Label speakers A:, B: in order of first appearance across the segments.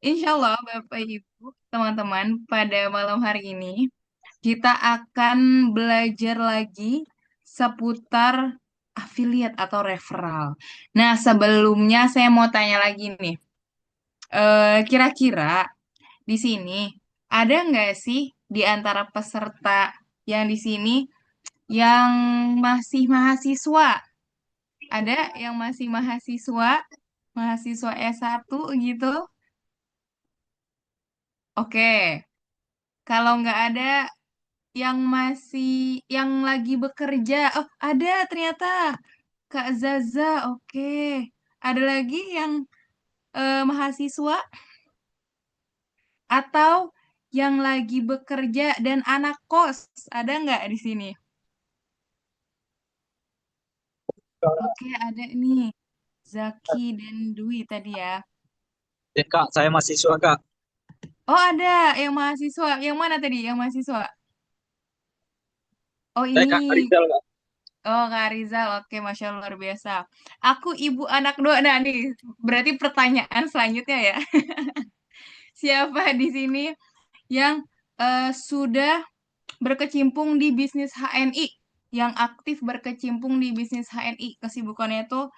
A: Insya Allah, Bapak Ibu, teman-teman, pada malam hari ini kita akan belajar lagi seputar afiliat atau referral. Nah, sebelumnya saya mau tanya lagi nih, kira-kira di sini ada nggak sih di antara peserta yang di sini yang masih mahasiswa? Ada yang masih mahasiswa, mahasiswa S1 gitu? Oke, kalau nggak ada yang masih yang lagi bekerja. Oh, ada ternyata Kak Zaza. Oke. Ada lagi yang mahasiswa atau yang lagi bekerja dan anak kos. Ada nggak di sini? Oke, ada nih. Zaki dan Dwi tadi ya.
B: Ya kak, saya mahasiswa kak.
A: Oh, ada yang mahasiswa. Yang mana tadi yang mahasiswa? Oh,
B: Saya kak
A: ini.
B: Rizal kak.
A: Oh, Kak Rizal. Oke, Masya Allah, luar biasa. Aku ibu anak dua. Nah, nih. Berarti pertanyaan selanjutnya ya. Siapa di sini yang sudah berkecimpung di bisnis HNI, yang aktif berkecimpung di bisnis HNI, kesibukannya itu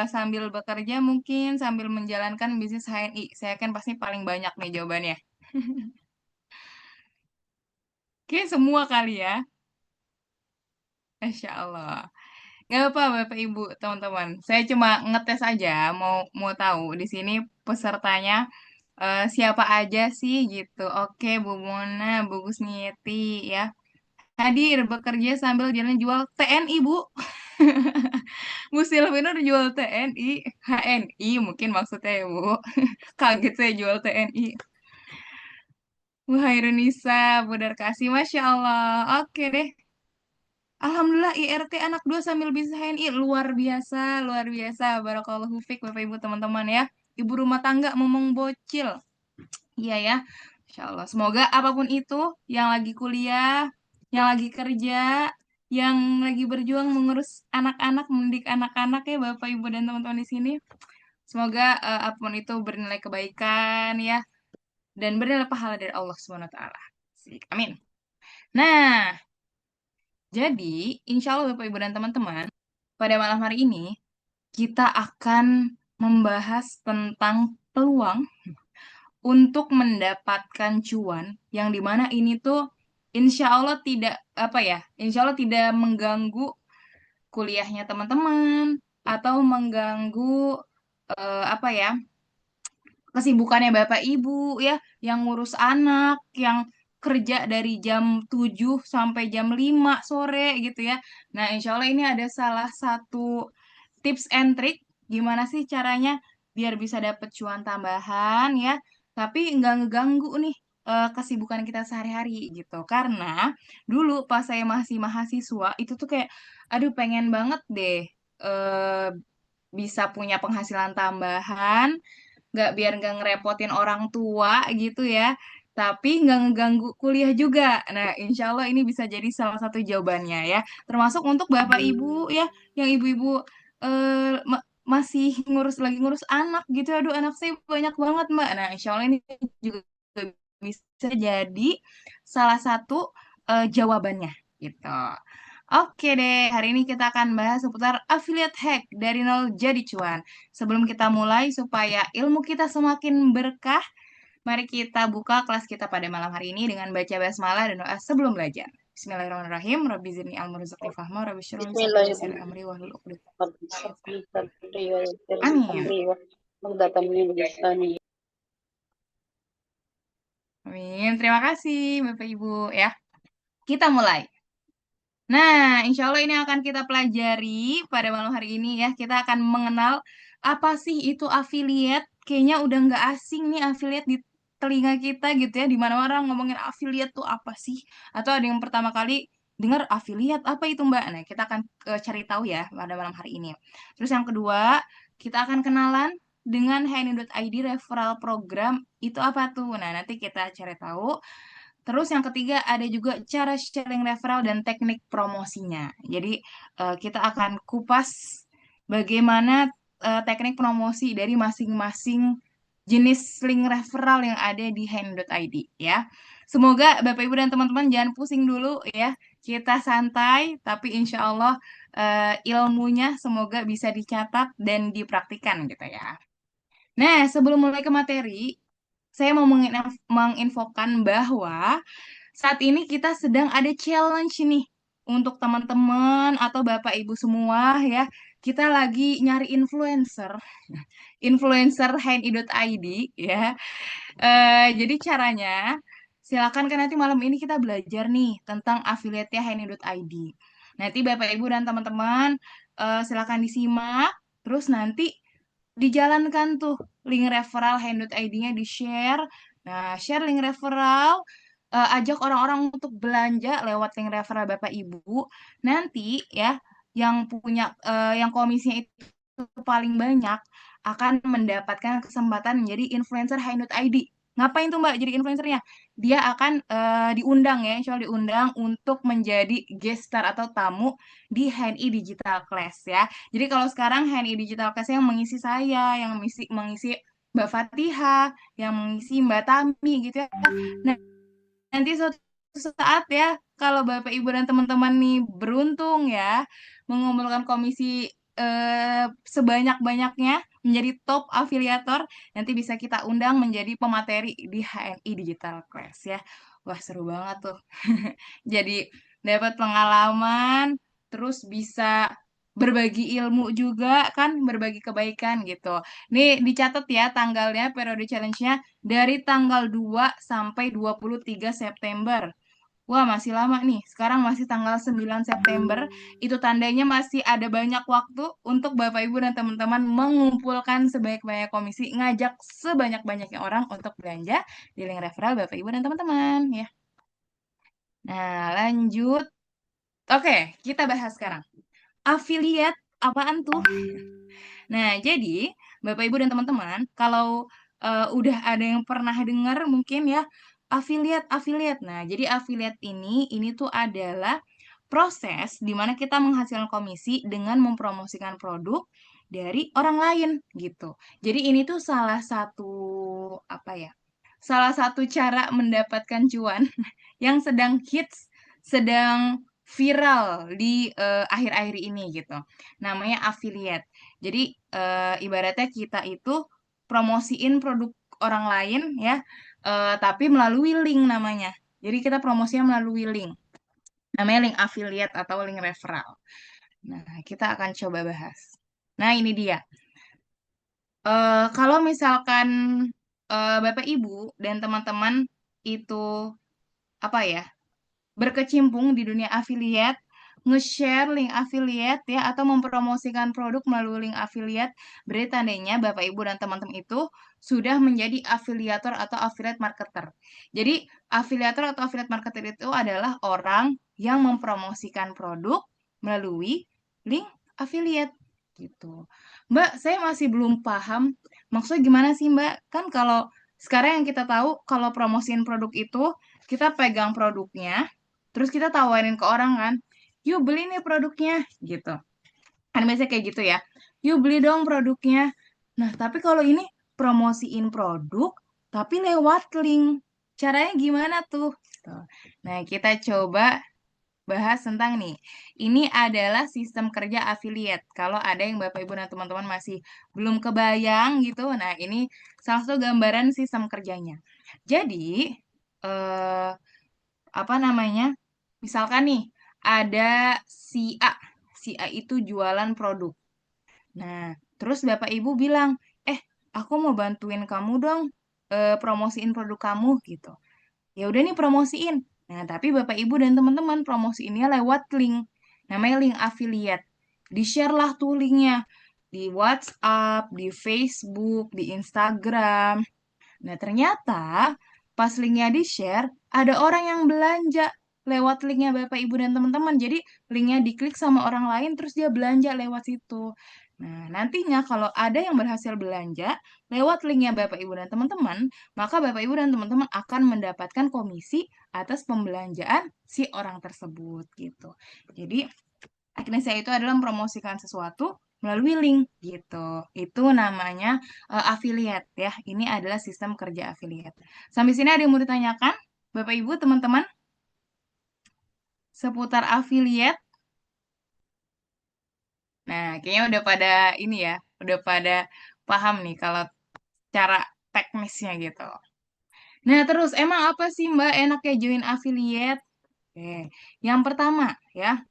A: sambil bekerja mungkin sambil menjalankan bisnis HNI. Saya kan pasti paling banyak nih jawabannya. Oke, semua kali ya. Masya Allah. Gak apa Bapak Ibu, teman-teman. Saya cuma ngetes aja, mau mau tahu di sini pesertanya siapa aja sih gitu. Oke, Bu Mona, Bu Gusnieti ya. Hadir bekerja sambil jalan jual TNI, Bu. Bu Silvina udah jual TNI, HNI mungkin maksudnya ya, Bu. Kaget saya jual TNI. Bu Hairunisa, Bu Darkasi, Masya Allah. Oke deh. Alhamdulillah IRT anak dua sambil bisnis HNI. Luar biasa, luar biasa. Barakallahu fiq, Bapak Ibu teman-teman ya. Ibu rumah tangga momong bocil. Iya ya. Insya Allah. Semoga apapun itu, yang lagi kuliah, yang lagi kerja, yang lagi berjuang mengurus anak-anak, mendidik anak-anak ya Bapak Ibu dan teman-teman di sini. Semoga apapun itu bernilai kebaikan ya dan bernilai pahala dari Allah Subhanahu wa taala. Amin. Nah, jadi insya Allah Bapak Ibu dan teman-teman, pada malam hari ini kita akan membahas tentang peluang untuk mendapatkan cuan yang dimana ini tuh insya Allah tidak apa ya, insya Allah tidak mengganggu kuliahnya teman-teman atau mengganggu apa ya, kesibukannya Bapak Ibu ya, yang ngurus anak, yang kerja dari jam 7 sampai jam 5 sore gitu ya. Nah, insya Allah ini ada salah satu tips and trick gimana sih caranya biar bisa dapet cuan tambahan ya, tapi nggak ngeganggu nih kesibukan kita sehari-hari gitu. Karena dulu pas saya masih mahasiswa itu tuh kayak, aduh pengen banget deh bisa punya penghasilan tambahan, biar nggak ngerepotin orang tua gitu ya, tapi nggak ngeganggu kuliah juga. Nah, insya Allah ini bisa jadi salah satu jawabannya ya, termasuk untuk Bapak Ibu ya, yang ibu-ibu masih lagi ngurus anak gitu. Aduh, anak saya banyak banget, Mbak. Nah, insya Allah ini juga bisa jadi salah satu jawabannya gitu. Oke deh, hari ini kita akan bahas seputar affiliate hack dari nol jadi cuan. Sebelum kita mulai, supaya ilmu kita semakin berkah, mari kita buka kelas kita pada malam hari ini dengan baca basmalah dan doa sebelum belajar. Bismillahirrahmanirrahim. Rabbi zidni ilmu rizqni fahma. Rabbi syrah li sadri wa yassir li
B: Bismillahirrahmanirrahim.
A: amri wahlul 'uqdatam
B: Rabbi
A: min
B: shrah
A: lisani
B: li
A: yafqahu
B: sadri wa yassir
A: qawli.
B: li
A: Amin.
B: amri wa uqdatam min lisani.
A: Amin. Terima kasih Bapak Ibu ya. Kita mulai. Nah, insya Allah ini akan kita pelajari pada malam hari ini ya. Kita akan mengenal apa sih itu affiliate. Kayaknya udah nggak asing nih affiliate di telinga kita gitu ya. Di mana orang ngomongin affiliate tuh apa sih? Atau ada yang pertama kali dengar affiliate apa itu Mbak? Nah, kita akan cari tahu ya pada malam hari ini. Terus yang kedua, kita akan kenalan dengan HNI.ID referral program itu apa tuh? Nah, nanti kita cari tahu. Terus yang ketiga ada juga cara sharing referral dan teknik promosinya. Jadi kita akan kupas bagaimana teknik promosi dari masing-masing jenis link referral yang ada di hand.id ya. Semoga Bapak Ibu dan teman-teman jangan pusing dulu ya. Kita santai, tapi insya Allah ilmunya semoga bisa dicatat dan dipraktikkan gitu ya. Nah, sebelum mulai ke materi, saya mau menginfokan bahwa saat ini kita sedang ada challenge nih untuk teman-teman atau Bapak Ibu semua ya. Kita lagi nyari influencer, influencer HNI.id ya. Jadi caranya, silakan kan nanti malam ini kita belajar nih tentang affiliate-nya HNI.id. Nanti Bapak Ibu dan teman-teman silakan disimak, terus nanti dijalankan tuh link referral hand.id-nya di-share. Nah, share link referral, ajak orang-orang untuk belanja lewat link referral Bapak Ibu. Nanti ya, yang komisinya itu paling banyak akan mendapatkan kesempatan menjadi influencer hand.id. Ngapain tuh Mbak jadi influencernya? Dia akan diundang ya, insya Allah diundang untuk menjadi guest star atau tamu di HNI Digital Class ya. Jadi kalau sekarang HNI Digital Class yang mengisi saya, yang mengisi Mbak Fatihah, yang mengisi Mbak Tami gitu ya. Nah, nanti suatu saat ya, kalau Bapak Ibu dan teman-teman nih beruntung ya, mengumpulkan komisi sebanyak-banyaknya menjadi top afiliator, nanti bisa kita undang menjadi pemateri di HNI Digital Class ya. Wah, seru banget tuh. Jadi dapat pengalaman, terus bisa berbagi ilmu juga kan, berbagi kebaikan gitu. Nih dicatat ya tanggalnya periode challenge-nya dari tanggal 2 sampai 23 September. Wah, masih lama nih. Sekarang masih tanggal 9 September. Itu tandanya masih ada banyak waktu untuk Bapak Ibu dan teman-teman mengumpulkan sebanyak-banyak komisi, ngajak sebanyak-banyaknya orang untuk belanja di link referral Bapak Ibu dan teman-teman ya. Nah, lanjut. Oke, kita bahas sekarang. Affiliate apaan tuh? Nah, jadi Bapak Ibu dan teman-teman, kalau udah ada yang pernah dengar mungkin ya affiliate. Nah, jadi affiliate ini tuh adalah proses di mana kita menghasilkan komisi dengan mempromosikan produk dari orang lain gitu. Jadi ini tuh salah satu apa ya? Salah satu cara mendapatkan cuan yang sedang hits, sedang viral di akhir-akhir ini gitu. Namanya affiliate. Jadi ibaratnya kita itu promosiin produk orang lain ya, tapi melalui link namanya. Jadi kita promosinya melalui link. Namanya link affiliate atau link referral. Nah, kita akan coba bahas. Nah, ini dia. Kalau misalkan Bapak Ibu dan teman-teman itu apa ya berkecimpung di dunia affiliate, nge-share link affiliate ya atau mempromosikan produk melalui link affiliate, berarti tandanya Bapak Ibu dan teman-teman itu sudah menjadi afiliator atau affiliate marketer. Jadi, afiliator atau affiliate marketer itu adalah orang yang mempromosikan produk melalui link affiliate gitu. Mbak, saya masih belum paham maksudnya gimana sih Mbak? Kan kalau sekarang yang kita tahu kalau promosiin produk itu kita pegang produknya, terus kita tawarin ke orang kan, yuk beli nih produknya, gitu. Kan biasanya kayak gitu ya. Yuk beli dong produknya. Nah, tapi kalau ini promosiin produk, tapi lewat link. Caranya gimana tuh? Tuh. Nah, kita coba bahas tentang nih. Ini adalah sistem kerja affiliate. Kalau ada yang Bapak Ibu dan teman-teman masih belum kebayang gitu, nah ini salah satu gambaran sistem kerjanya. Jadi, eh, apa namanya? Misalkan nih, ada si A. Si A itu jualan produk. Nah, terus Bapak Ibu bilang, aku mau bantuin kamu dong promosiin produk kamu gitu. Ya udah nih promosiin. Nah, tapi Bapak Ibu dan teman-teman promosiinnya lewat link. Namanya link affiliate. Di-share lah tuh linknya di WhatsApp, di Facebook, di Instagram. Nah, ternyata pas linknya di-share, ada orang yang belanja lewat linknya Bapak, Ibu, dan teman-teman. Jadi, linknya diklik sama orang lain, terus dia belanja lewat situ. Nah, nantinya kalau ada yang berhasil belanja lewat linknya Bapak, Ibu, dan teman-teman, maka Bapak, Ibu, dan teman-teman akan mendapatkan komisi atas pembelanjaan si orang tersebut gitu. Jadi, akhirnya saya itu adalah mempromosikan sesuatu melalui link gitu. Itu namanya affiliate ya. Ini adalah sistem kerja affiliate. Sampai sini ada yang mau ditanyakan? Bapak Ibu, teman-teman, seputar affiliate. Nah, kayaknya udah pada ini ya, udah pada paham nih kalau cara teknisnya gitu. Nah, terus emang apa sih Mbak enaknya join affiliate? Oke, yang pertama ya,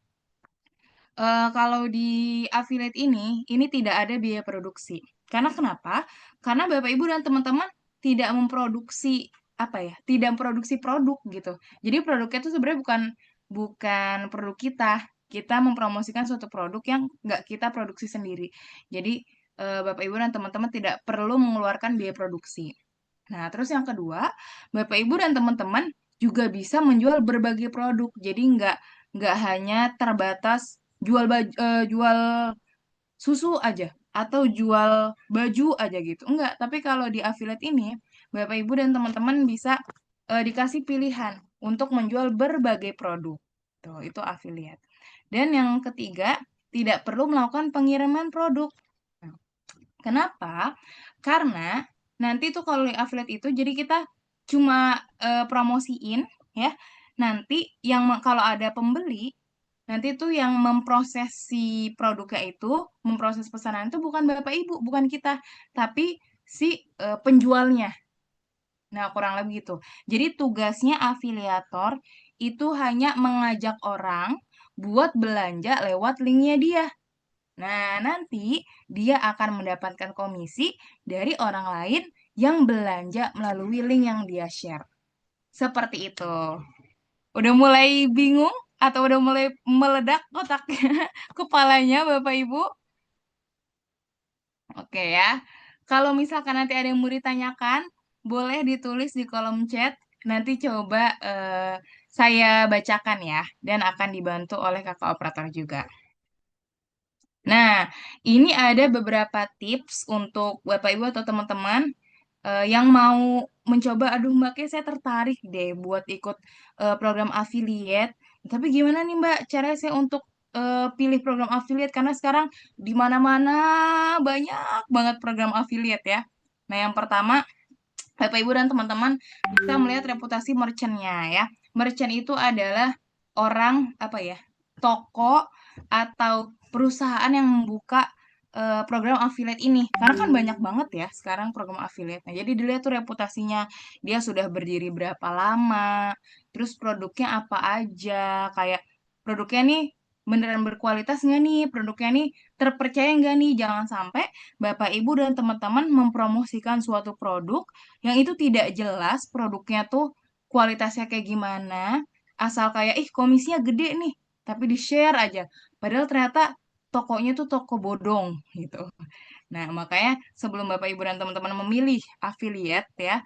A: kalau di affiliate ini tidak ada biaya produksi. Karena kenapa? Karena Bapak Ibu dan teman-teman tidak memproduksi apa ya? Tidak memproduksi produk gitu. Jadi produknya itu sebenarnya bukan produk kita. Kita mempromosikan suatu produk yang nggak kita produksi sendiri. Jadi Bapak Ibu dan teman-teman tidak perlu mengeluarkan biaya produksi. Nah, terus yang kedua, Bapak Ibu dan teman-teman juga bisa menjual berbagai produk. Jadi nggak hanya terbatas jual susu aja atau jual baju aja gitu. Enggak, tapi kalau di affiliate ini, Bapak Ibu dan teman-teman bisa dikasih pilihan untuk menjual berbagai produk. Tuh, itu affiliate. Dan yang ketiga, tidak perlu melakukan pengiriman produk. Nah, kenapa? Karena nanti tuh kalau di affiliate itu jadi kita cuma promosiin ya. Nanti kalau ada pembeli, nanti tuh yang memproses si produknya itu, memproses pesanan itu bukan Bapak Ibu, bukan kita, tapi si penjualnya. Nah, kurang lebih gitu. Jadi tugasnya afiliator itu hanya mengajak orang buat belanja lewat linknya dia. Nah, nanti dia akan mendapatkan komisi dari orang lain yang belanja melalui link yang dia share. Seperti itu. Udah mulai bingung atau udah mulai meledak otaknya, kepalanya Bapak Ibu? Oke ya. Kalau misalkan nanti ada yang mau ditanyakan, boleh ditulis di kolom chat. Nanti coba saya bacakan ya, dan akan dibantu oleh kakak operator juga. Nah, ini ada beberapa tips untuk Bapak Ibu atau teman-teman yang mau mencoba, aduh Mbak, kayak saya tertarik deh buat ikut program affiliate. Tapi gimana nih Mbak, caranya saya untuk pilih program affiliate? Karena sekarang di mana-mana banyak banget program affiliate ya. Nah, yang pertama, Bapak Ibu dan teman-teman bisa melihat reputasi merchantnya ya. Merchant itu adalah orang apa ya? Toko atau perusahaan yang membuka program affiliate ini. Karena kan banyak banget ya sekarang program affiliate. Nah, jadi dilihat tuh reputasinya. Dia sudah berdiri berapa lama, terus produknya apa aja, kayak produknya nih beneran berkualitas nggak nih, produknya nih terpercaya nggak nih. Jangan sampai Bapak Ibu dan teman-teman mempromosikan suatu produk yang itu tidak jelas produknya tuh kualitasnya kayak gimana, asal kayak ih komisinya gede nih, tapi di-share aja. Padahal ternyata tokonya tuh toko bodong gitu. Nah, makanya sebelum Bapak Ibu dan teman-teman memilih affiliate ya,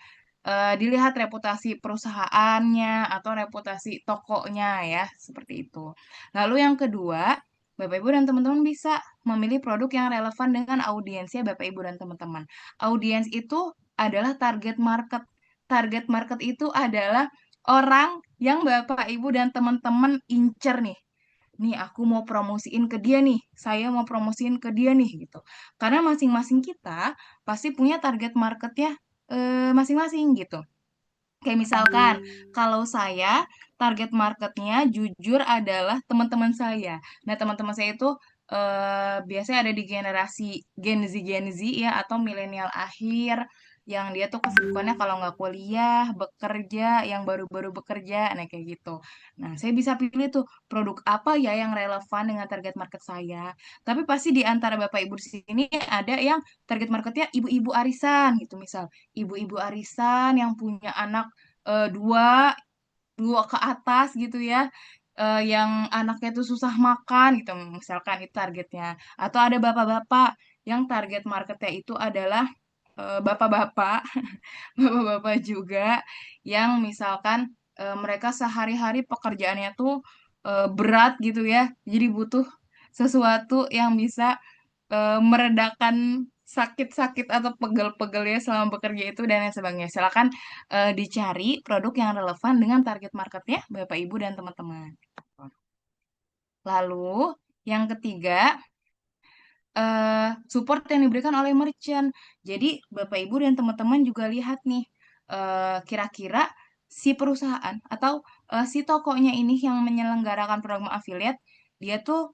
A: dilihat reputasi perusahaannya atau reputasi tokonya ya, seperti itu. Lalu yang kedua, Bapak Ibu dan teman-teman bisa memilih produk yang relevan dengan audiensnya Bapak Ibu dan teman-teman. Audiens itu adalah target market. Target market itu adalah orang yang Bapak Ibu dan teman-teman incer nih. Nih aku mau promosiin ke dia nih, saya mau promosiin ke dia nih gitu. Karena masing-masing kita pasti punya target marketnya masing-masing gitu. Kayak misalkan, kalau saya target marketnya jujur adalah teman-teman saya. Nah, teman-teman saya itu biasanya ada di generasi Gen Z ya, atau milenial akhir, yang dia tuh kesibukannya kalau nggak kuliah, bekerja, yang baru-baru bekerja, nah kayak gitu. Nah, saya bisa pilih tuh produk apa ya yang relevan dengan target market saya. Tapi pasti di antara Bapak Ibu di sini ada yang target marketnya ibu-ibu arisan gitu, misal ibu-ibu arisan yang punya anak dua dua ke atas gitu ya, yang anaknya tuh susah makan gitu misalkan itu targetnya, atau ada bapak-bapak yang target marketnya itu adalah bapak-bapak bapak-bapak juga yang misalkan mereka sehari-hari pekerjaannya tuh berat gitu ya, jadi butuh sesuatu yang bisa meredakan sakit-sakit atau pegel-pegelnya selama bekerja itu dan lain sebagainya. Silakan dicari produk yang relevan dengan target marketnya Bapak Ibu dan teman-teman. Lalu yang ketiga, support yang diberikan oleh merchant. Jadi Bapak Ibu dan teman-teman juga lihat nih, kira-kira si perusahaan atau si tokonya ini yang menyelenggarakan program affiliate, dia tuh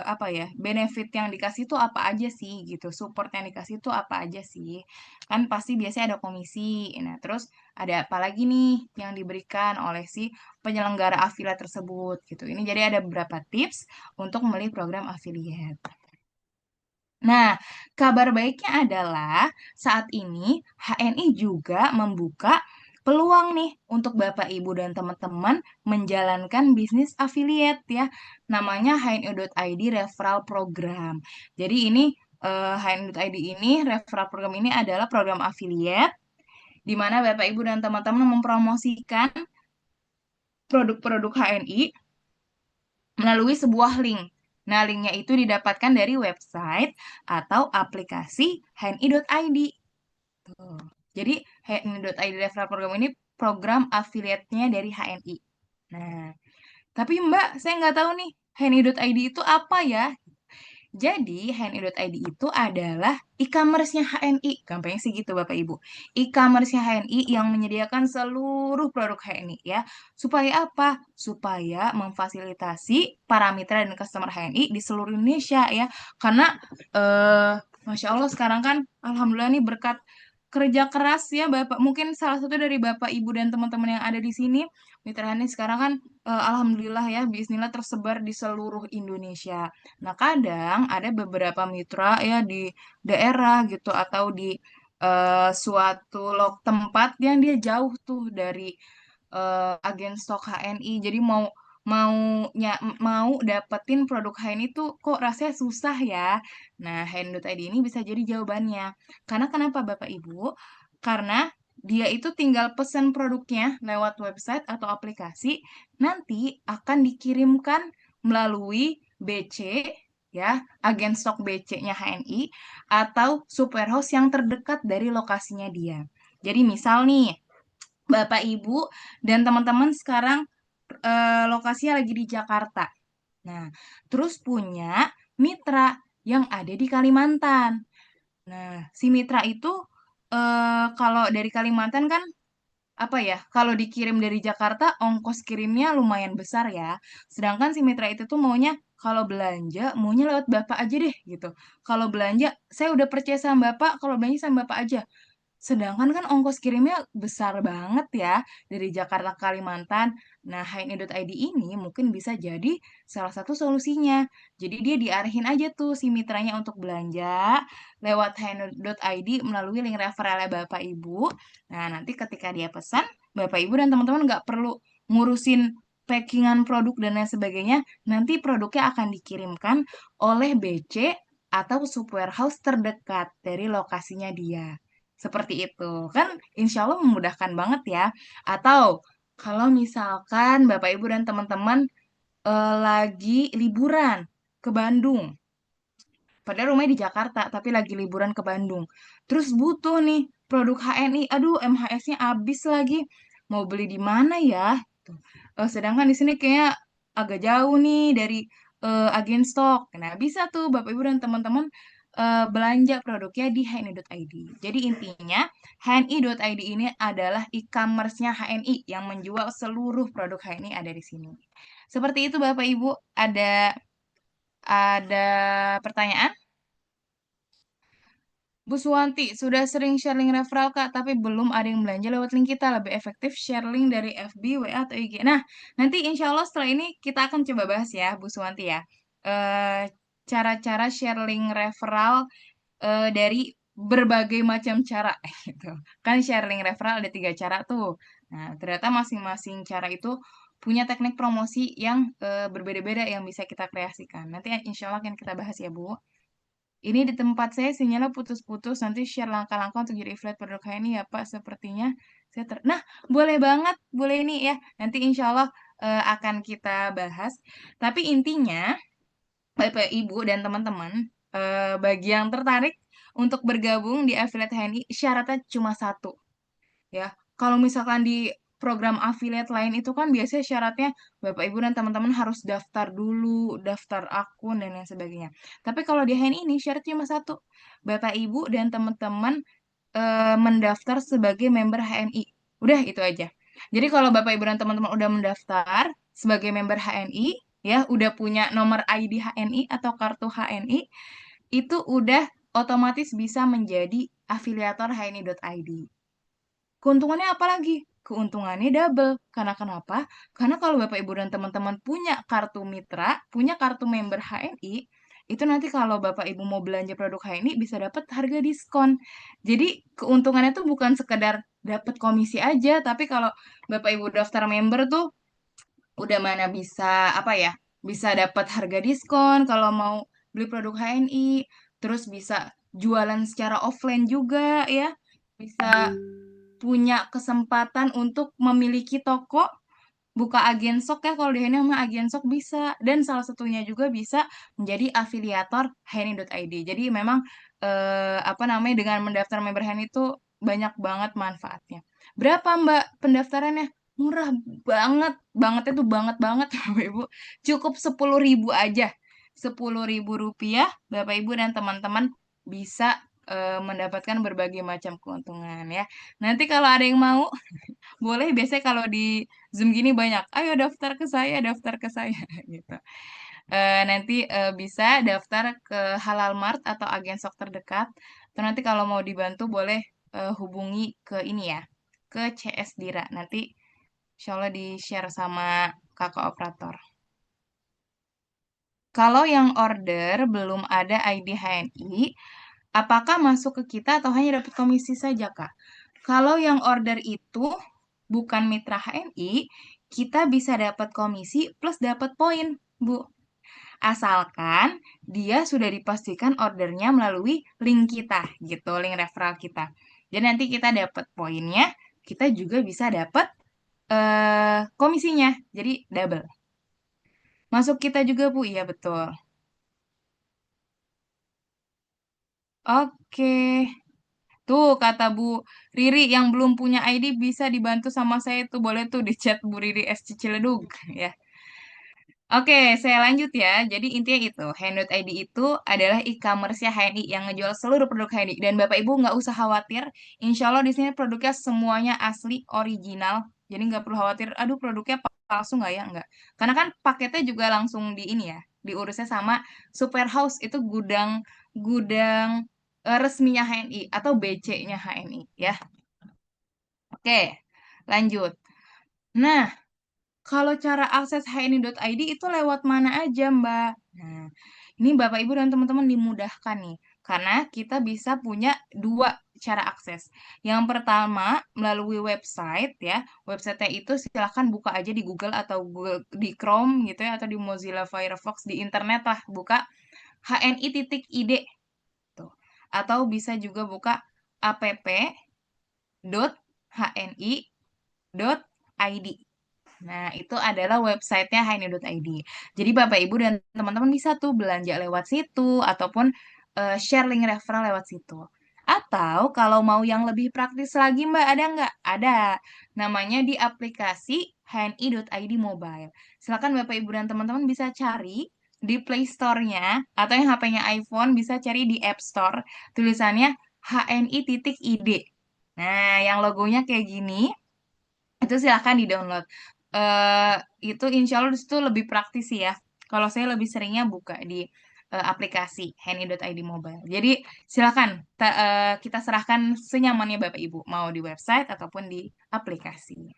A: apa ya, benefit yang dikasih tuh apa aja sih gitu, support yang dikasih tuh apa aja sih. Kan pasti biasanya ada komisi. Nah, terus ada apa lagi nih yang diberikan oleh si penyelenggara affiliate tersebut gitu. Ini jadi ada beberapa tips untuk memilih program affiliate. Nah, kabar baiknya adalah saat ini HNI juga membuka peluang nih untuk Bapak, Ibu, dan teman-teman menjalankan bisnis affiliate ya. Namanya HNI.ID Referral Program. Jadi ini HNI.ID ini referral program ini adalah program affiliate di mana Bapak, Ibu, dan teman-teman mempromosikan produk-produk HNI melalui sebuah link. Nah, linknya itu didapatkan dari website atau aplikasi HNI.id. Tuh. Jadi, HNI.id referral program ini program affiliate-nya dari HNI. Nah, tapi Mbak, saya nggak tahu nih, HNI.id itu apa ya? Jadi, HNI.id itu adalah e-commerce-nya HNI. Gampangnya sih gitu, Bapak Ibu. E-commerce-nya HNI yang menyediakan seluruh produk HNI ya. Supaya apa? Supaya memfasilitasi para mitra dan customer HNI di seluruh Indonesia ya. Karena Masya Allah sekarang kan Alhamdulillah nih berkat kerja keras ya Bapak. Mungkin salah satu dari Bapak, Ibu, dan teman-teman yang ada di sini, mitra HNI sekarang kan Alhamdulillah ya, bismillah tersebar di seluruh Indonesia. Nah, kadang ada beberapa mitra ya di daerah gitu atau di suatu tempat yang dia jauh tuh dari agen stok HNI. Jadi mau dapetin produk HNI tuh kok rasanya susah ya. Nah, HN.id ini bisa jadi jawabannya. Karena kenapa Bapak Ibu? Karena dia itu tinggal pesan produknya lewat website atau aplikasi, nanti akan dikirimkan melalui BC ya, agen stok BC-nya HNI atau superhouse yang terdekat dari lokasinya dia. Jadi misal nih, Bapak Ibu dan teman-teman sekarang lokasinya lagi di Jakarta. Nah, terus punya mitra yang ada di Kalimantan. Nah, si mitra itu kalau dari Kalimantan kan apa ya, kalau dikirim dari Jakarta ongkos kirimnya lumayan besar ya. Sedangkan si mitra itu tuh maunya kalau belanja maunya lewat Bapak aja deh gitu. Kalau belanja saya udah percaya sama Bapak, kalau belanja sama Bapak aja. Sedangkan kan ongkos kirimnya besar banget ya dari Jakarta ke Kalimantan. Nah, HNI.id ini mungkin bisa jadi salah satu solusinya. Jadi dia diarahin aja tuh si mitranya untuk belanja lewat HNI.id melalui link referralnya Bapak Ibu. Nah, nanti ketika dia pesan, Bapak Ibu dan teman-teman nggak perlu ngurusin packingan produk dan lain sebagainya. Nanti produknya akan dikirimkan oleh BC atau sub warehouse terdekat dari lokasinya dia. Seperti itu. Kan insya Allah memudahkan banget ya. Atau kalau misalkan Bapak Ibu dan teman-teman lagi liburan ke Bandung. Padahal rumahnya di Jakarta, tapi lagi liburan ke Bandung. Terus butuh nih produk HNI. Aduh, MHS-nya habis lagi. Mau beli di mana ya? Tuh. Sedangkan di sini kayaknya agak jauh nih dari agen stok. Nah, bisa tuh Bapak Ibu dan teman-teman belanja produknya di hni.id. Jadi intinya hni.id ini adalah e-commerce-nya HNI yang menjual seluruh produk HNI ada di sini. Seperti itu Bapak Ibu, ada pertanyaan? Bu Suwanti, sudah sering share link referral Kak, tapi belum ada yang belanja lewat link kita. Lebih efektif share link dari FB, WA, atau IG. Nah, nanti insya Allah setelah ini kita akan coba bahas ya, Bu Suwanti ya. Eh, Cara-cara share link referral dari berbagai macam cara gitu. Kan share link referral ada 3 cara tuh. Nah, ternyata masing-masing cara itu punya teknik promosi yang berbeda-beda yang bisa kita kreasikan. Nanti insya Allah akan kita bahas ya, Bu. Ini di tempat saya sinyalnya putus-putus. Nanti share langkah-langkah untuk jadi affiliate produk kayak ini ya Pak. Sepertinya Nah, boleh banget. Boleh ini ya. Nanti insya Allah akan kita bahas. Tapi intinya, Bapak, Ibu, dan teman-teman, bagi yang tertarik untuk bergabung di affiliate HNI, syaratnya cuma satu. Ya, kalau misalkan di program affiliate lain itu kan biasanya syaratnya Bapak Ibu dan teman-teman harus daftar dulu, daftar akun dan lain sebagainya. Tapi kalau di HN ini syaratnya cuma satu, Bapak Ibu dan teman-teman mendaftar sebagai member HNI. Udah itu aja. Jadi kalau Bapak Ibu dan teman-teman udah mendaftar sebagai member HNI, ya udah punya nomor ID HNI atau kartu HNI, itu udah otomatis bisa menjadi afiliator HNI.id. Keuntungannya apa lagi? Keuntungannya double. Karena kenapa? Karena kalau Bapak Ibu dan teman-teman punya kartu mitra, punya kartu member HNI, itu nanti kalau Bapak Ibu mau belanja produk HNI bisa dapat harga diskon. Jadi keuntungannya tuh bukan sekedar dapat komisi aja, tapi kalau Bapak Ibu daftar member tuh udah mana bisa apa ya? Bisa dapat harga diskon kalau mau beli produk HNI, terus bisa jualan secara offline juga ya. Bisa punya kesempatan untuk memiliki toko, buka agen sok ya kalau di Henny sama agen sok bisa. Dan salah satunya juga bisa menjadi afiliator Henny.id. Jadi memang apa namanya dengan mendaftar member Henny itu banyak banget manfaatnya. Berapa Mbak pendaftarannya? Murah banget, banget itu banget banget Bapak Ibu. Cukup 10.000 aja. 10.000 rupiah Bapak Ibu dan teman-teman bisa mendapatkan berbagai macam keuntungan ya. Nanti kalau ada yang mau, boleh biasanya kalau di Zoom gini banyak, ayo daftar ke saya gitu. Nanti bisa daftar ke Halal Mart atau agen sok terdekat. Atau nanti kalau mau dibantu boleh hubungi ke ini ya, ke CS Dira. Nanti insya Allah di-share sama kakak operator. Kalau yang order belum ada ID HNI, apakah masuk ke kita atau hanya dapat komisi saja, Kak? Kalau yang order itu bukan mitra HNI, kita bisa dapat komisi plus dapat poin, Bu. Asalkan dia sudah dipastikan ordernya melalui link kita, gitu, link referral kita. Jadi nanti kita dapat poinnya, kita juga bisa dapat komisinya. Jadi double. Masuk kita juga, Bu. Iya, betul. Oke. Tuh, kata Bu Riri yang belum punya ID bisa dibantu sama saya tuh. Boleh tuh di chat Bu Riri S. Ciledug. Ya. Oke, saya lanjut ya. Jadi intinya itu, Hand.id itu adalah e-commerce-nya HNI yang ngejual seluruh produk HNI. Dan Bapak Ibu nggak usah khawatir, insya Allah di sini produknya semuanya asli, original. Jadi nggak perlu khawatir, aduh produknya palsu nggak ya? Nggak. Karena kan paketnya juga langsung di ini ya, diurusnya sama Superhouse, itu gudang gudang resminya HNI atau BC-nya HNI ya. Oke, lanjut. Nah, kalau cara akses hni.id itu lewat mana aja, Mbak? Nah, ini Bapak Ibu dan teman-teman dimudahkan nih, karena kita bisa punya dua cara akses. Yang pertama, melalui website ya. Websitenya itu silahkan buka aja di Google atau Google, di Chrome gitu ya, atau di Mozilla Firefox, di internet lah, buka hni.id tuh. Atau bisa juga buka app.hni.id. Nah, itu adalah websitenya hini.id. Jadi Bapak Ibu dan teman-teman bisa tuh belanja lewat situ ataupun share link referral lewat situ. Atau kalau mau yang lebih praktis lagi Mbak, ada nggak? Ada. Namanya di aplikasi hni.id Mobile. Silakan Bapak Ibu dan teman-teman bisa cari di Play Store-nya atau yang HP-nya iPhone bisa cari di App Store. Tulisannya hni.id. Nah, yang logonya kayak gini itu silahkan di-download. Eh itu insya Allah di situ lebih praktis sih ya. Kalau saya lebih seringnya buka di aplikasi Henny.id Mobile. Jadi silakan kita serahkan senyamannya Bapak Ibu, mau di website ataupun di aplikasi.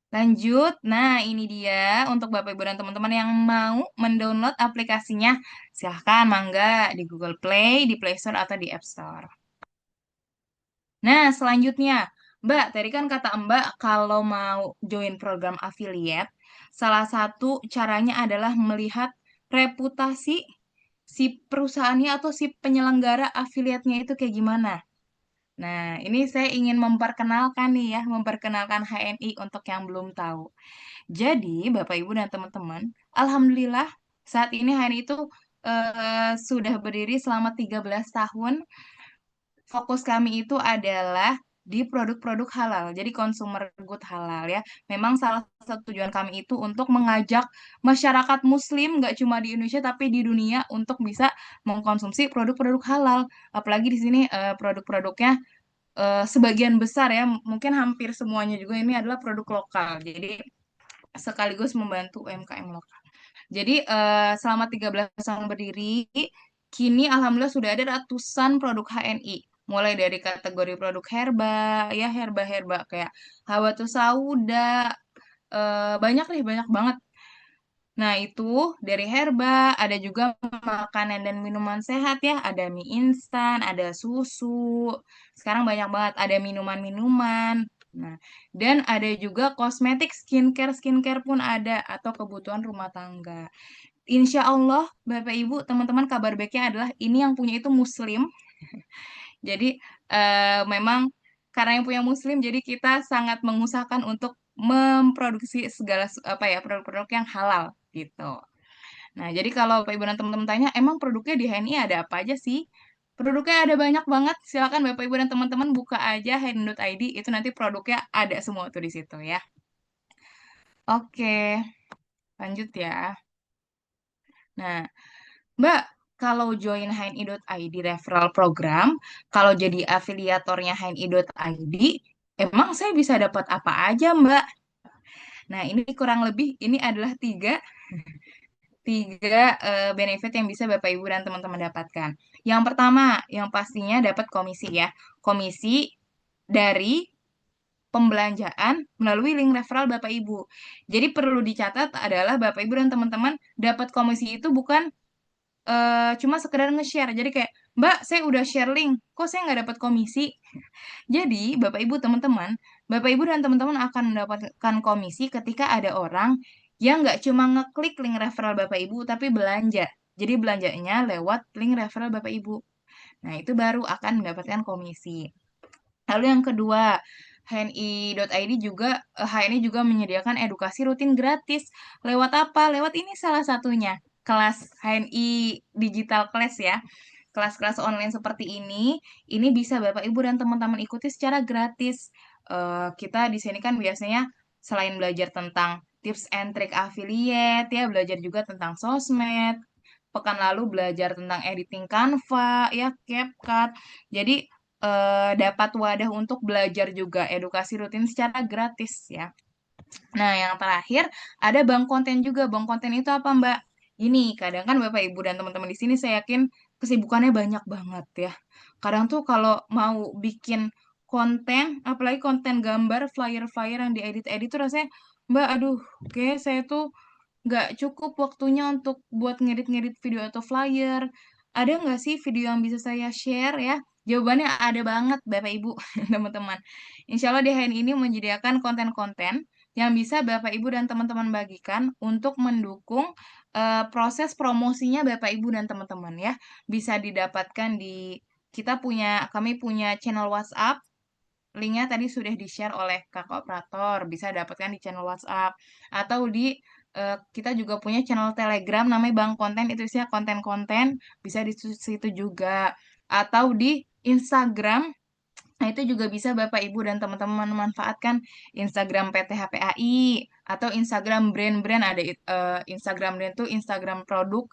A: Lanjut, nah ini dia untuk Bapak Ibu dan teman-teman yang mau mendownload aplikasinya, silahkan mangga di Google Play, di Play Store atau di App Store. Nah, selanjutnya, Mbak, tadi kan kata Mbak kalau mau join program affiliate, salah satu caranya adalah melihat reputasi si perusahaannya atau si penyelenggara affiliate-nya itu kayak gimana. Nah, ini saya ingin memperkenalkan nih ya, memperkenalkan HNI untuk yang belum tahu. Jadi, Bapak Ibu dan teman-teman, Alhamdulillah saat ini HNI itu sudah berdiri selama 13 tahun. Fokus kami itu adalah di produk-produk halal. Jadi consumer good halal ya. Memang salah satu tujuan kami itu untuk mengajak masyarakat muslim nggak cuma di Indonesia tapi di dunia untuk bisa mengkonsumsi produk-produk halal. Apalagi di sini produk-produknya sebagian besar ya, mungkin hampir semuanya juga ini adalah produk lokal. Jadi sekaligus membantu UMKM lokal. Jadi selama 13 tahun berdiri, kini alhamdulillah sudah ada ratusan produk HNI. Mulai dari kategori produk herba, ya herba-herba kayak habatus sauda, banyak nih, banyak banget. Nah, itu dari herba, ada juga makanan dan minuman sehat ya, ada mie instan, ada susu. Sekarang banyak banget, ada minuman-minuman. Nah, dan ada juga kosmetik, skincare pun ada, atau kebutuhan rumah tangga. Insya Allah, Bapak Ibu, teman-teman kabar baiknya adalah ini yang punya itu Muslim. Jadi memang karena yang punya Muslim, jadi kita sangat mengusahakan untuk memproduksi segala apa ya produk-produk yang halal gitu. Nah, jadi kalau Bapak Ibu dan teman-teman tanya, emang produknya di HNI ada apa aja sih? Produknya ada banyak banget. Silakan Bapak Ibu dan teman-teman buka aja HNI.id, itu nanti produknya ada semua tuh di situ ya. Oke, lanjut ya. Nah, Mbak, kalau join HNI.id referral program, kalau jadi afiliatornya HNI.id, emang saya bisa dapat apa aja, Mbak? Nah, ini kurang lebih, ini adalah tiga benefit yang bisa Bapak Ibu dan teman-teman dapatkan. Yang pertama, yang pastinya dapat komisi ya. Komisi dari pembelanjaan melalui link referral Bapak Ibu. Jadi perlu dicatat adalah Bapak Ibu dan teman-teman dapat komisi itu bukan cuma sekedar nge-share. Jadi kayak, Mbak, saya udah share link, kok saya nggak dapat komisi? Jadi, Bapak Ibu teman-teman, Bapak Ibu dan teman-teman akan mendapatkan komisi ketika ada orang yang nggak cuma ngeklik link referral Bapak Ibu, tapi belanja. Jadi belanjanya lewat link referral Bapak Ibu. Nah, itu baru akan mendapatkan komisi. Lalu yang kedua, HNI.id juga HNI juga menyediakan edukasi rutin gratis. Lewat apa? Lewat ini salah satunya, kelas HNI Digital Class ya. Kelas-kelas online seperti ini bisa Bapak Ibu dan teman-teman ikuti secara gratis. Kita di sini kan biasanya selain belajar tentang tips and trick affiliate ya, belajar juga tentang sosmed. Pekan lalu belajar tentang editing Canva, ya, CapCut. Jadi dapat wadah untuk belajar juga edukasi rutin secara gratis ya. Nah, yang terakhir ada bank konten juga. Bank konten itu apa, Mbak? Ini kadang kan Bapak Ibu dan teman-teman di sini saya yakin kesibukannya banyak banget ya. Kadang tuh kalau mau bikin konten, apalagi konten gambar, flyer-flyer yang diedit-edit tuh rasanya, Mbak, aduh, kayak saya tuh nggak cukup waktunya untuk buat ngedit-ngedit video atau flyer. Ada nggak sih video yang bisa saya share ya? Jawabannya ada banget, Bapak Ibu, teman-teman. Insya Allah DHN ini menyediakan konten-konten yang bisa Bapak Ibu dan teman-teman bagikan untuk mendukung proses promosinya Bapak Ibu dan teman-teman ya. Bisa didapatkan kami punya channel WhatsApp. Linknya tadi sudah di-share oleh kakak operator, bisa dapatkan di channel WhatsApp. Atau kita juga punya channel Telegram namanya Bang Konten, itu isinya konten-konten, bisa di situ juga. Atau di Instagram, nah itu juga bisa Bapak Ibu dan teman-teman manfaatkan Instagram PT HPAI atau Instagram brand-brand, ada Instagram brand tuh Instagram produk,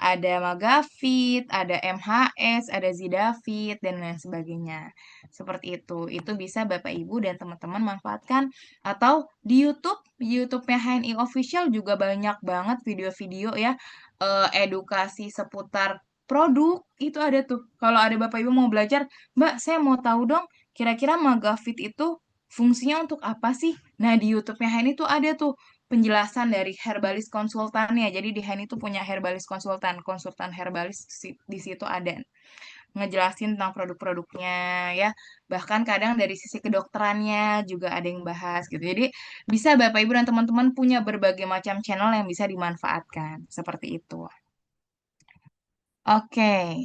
A: ada Magafit, ada MHS, ada Zidafit dan lain sebagainya. Seperti itu. Itu bisa Bapak Ibu dan teman-teman manfaatkan atau di YouTube, YouTube-nya HNI Official juga banyak banget video-video ya edukasi seputar produk itu ada tuh. Kalau ada Bapak Ibu mau belajar, Mbak, saya mau tahu dong, kira-kira Magafit itu fungsinya untuk apa sih? Nah, di YouTube-nya Hani tuh ada tuh penjelasan dari herbalis konsultannya. Jadi di Hani tuh punya herbalis konsultan, konsultan herbalis di situ ada ngejelasin tentang produk-produknya ya. Bahkan kadang dari sisi kedokterannya juga ada yang bahas gitu. Jadi bisa Bapak Ibu dan teman-teman punya berbagai macam channel yang bisa dimanfaatkan. Seperti itu. Oke,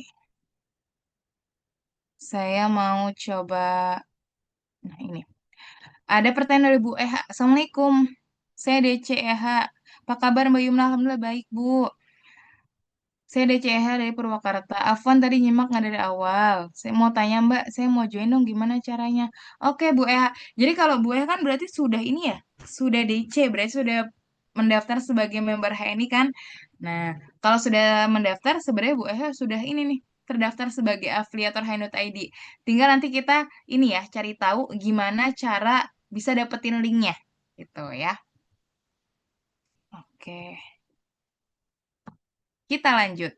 A: saya mau coba. Nah, ini. Ada pertanyaan dari Bu EH. Assalamualaikum. Saya DC EH. Apa kabar Mbak Yumna? Alhamdulillah baik, Bu. Saya DCH dari Purwakarta. Afwan tadi nyimak nggak dari awal. Saya mau tanya Mbak, saya mau join dong gimana caranya? Oke Bu Eha. Jadi kalau Bu Eha kan berarti sudah ini ya, sudah DC, berarti sudah mendaftar sebagai member HNI kan? Nah, kalau sudah mendaftar sebenarnya Bu Eha sudah ini nih, terdaftar sebagai afiliator HNI.ID. Tinggal nanti kita ini ya, cari tahu gimana cara bisa dapetin linknya. Gitu ya. Oke, kita lanjut.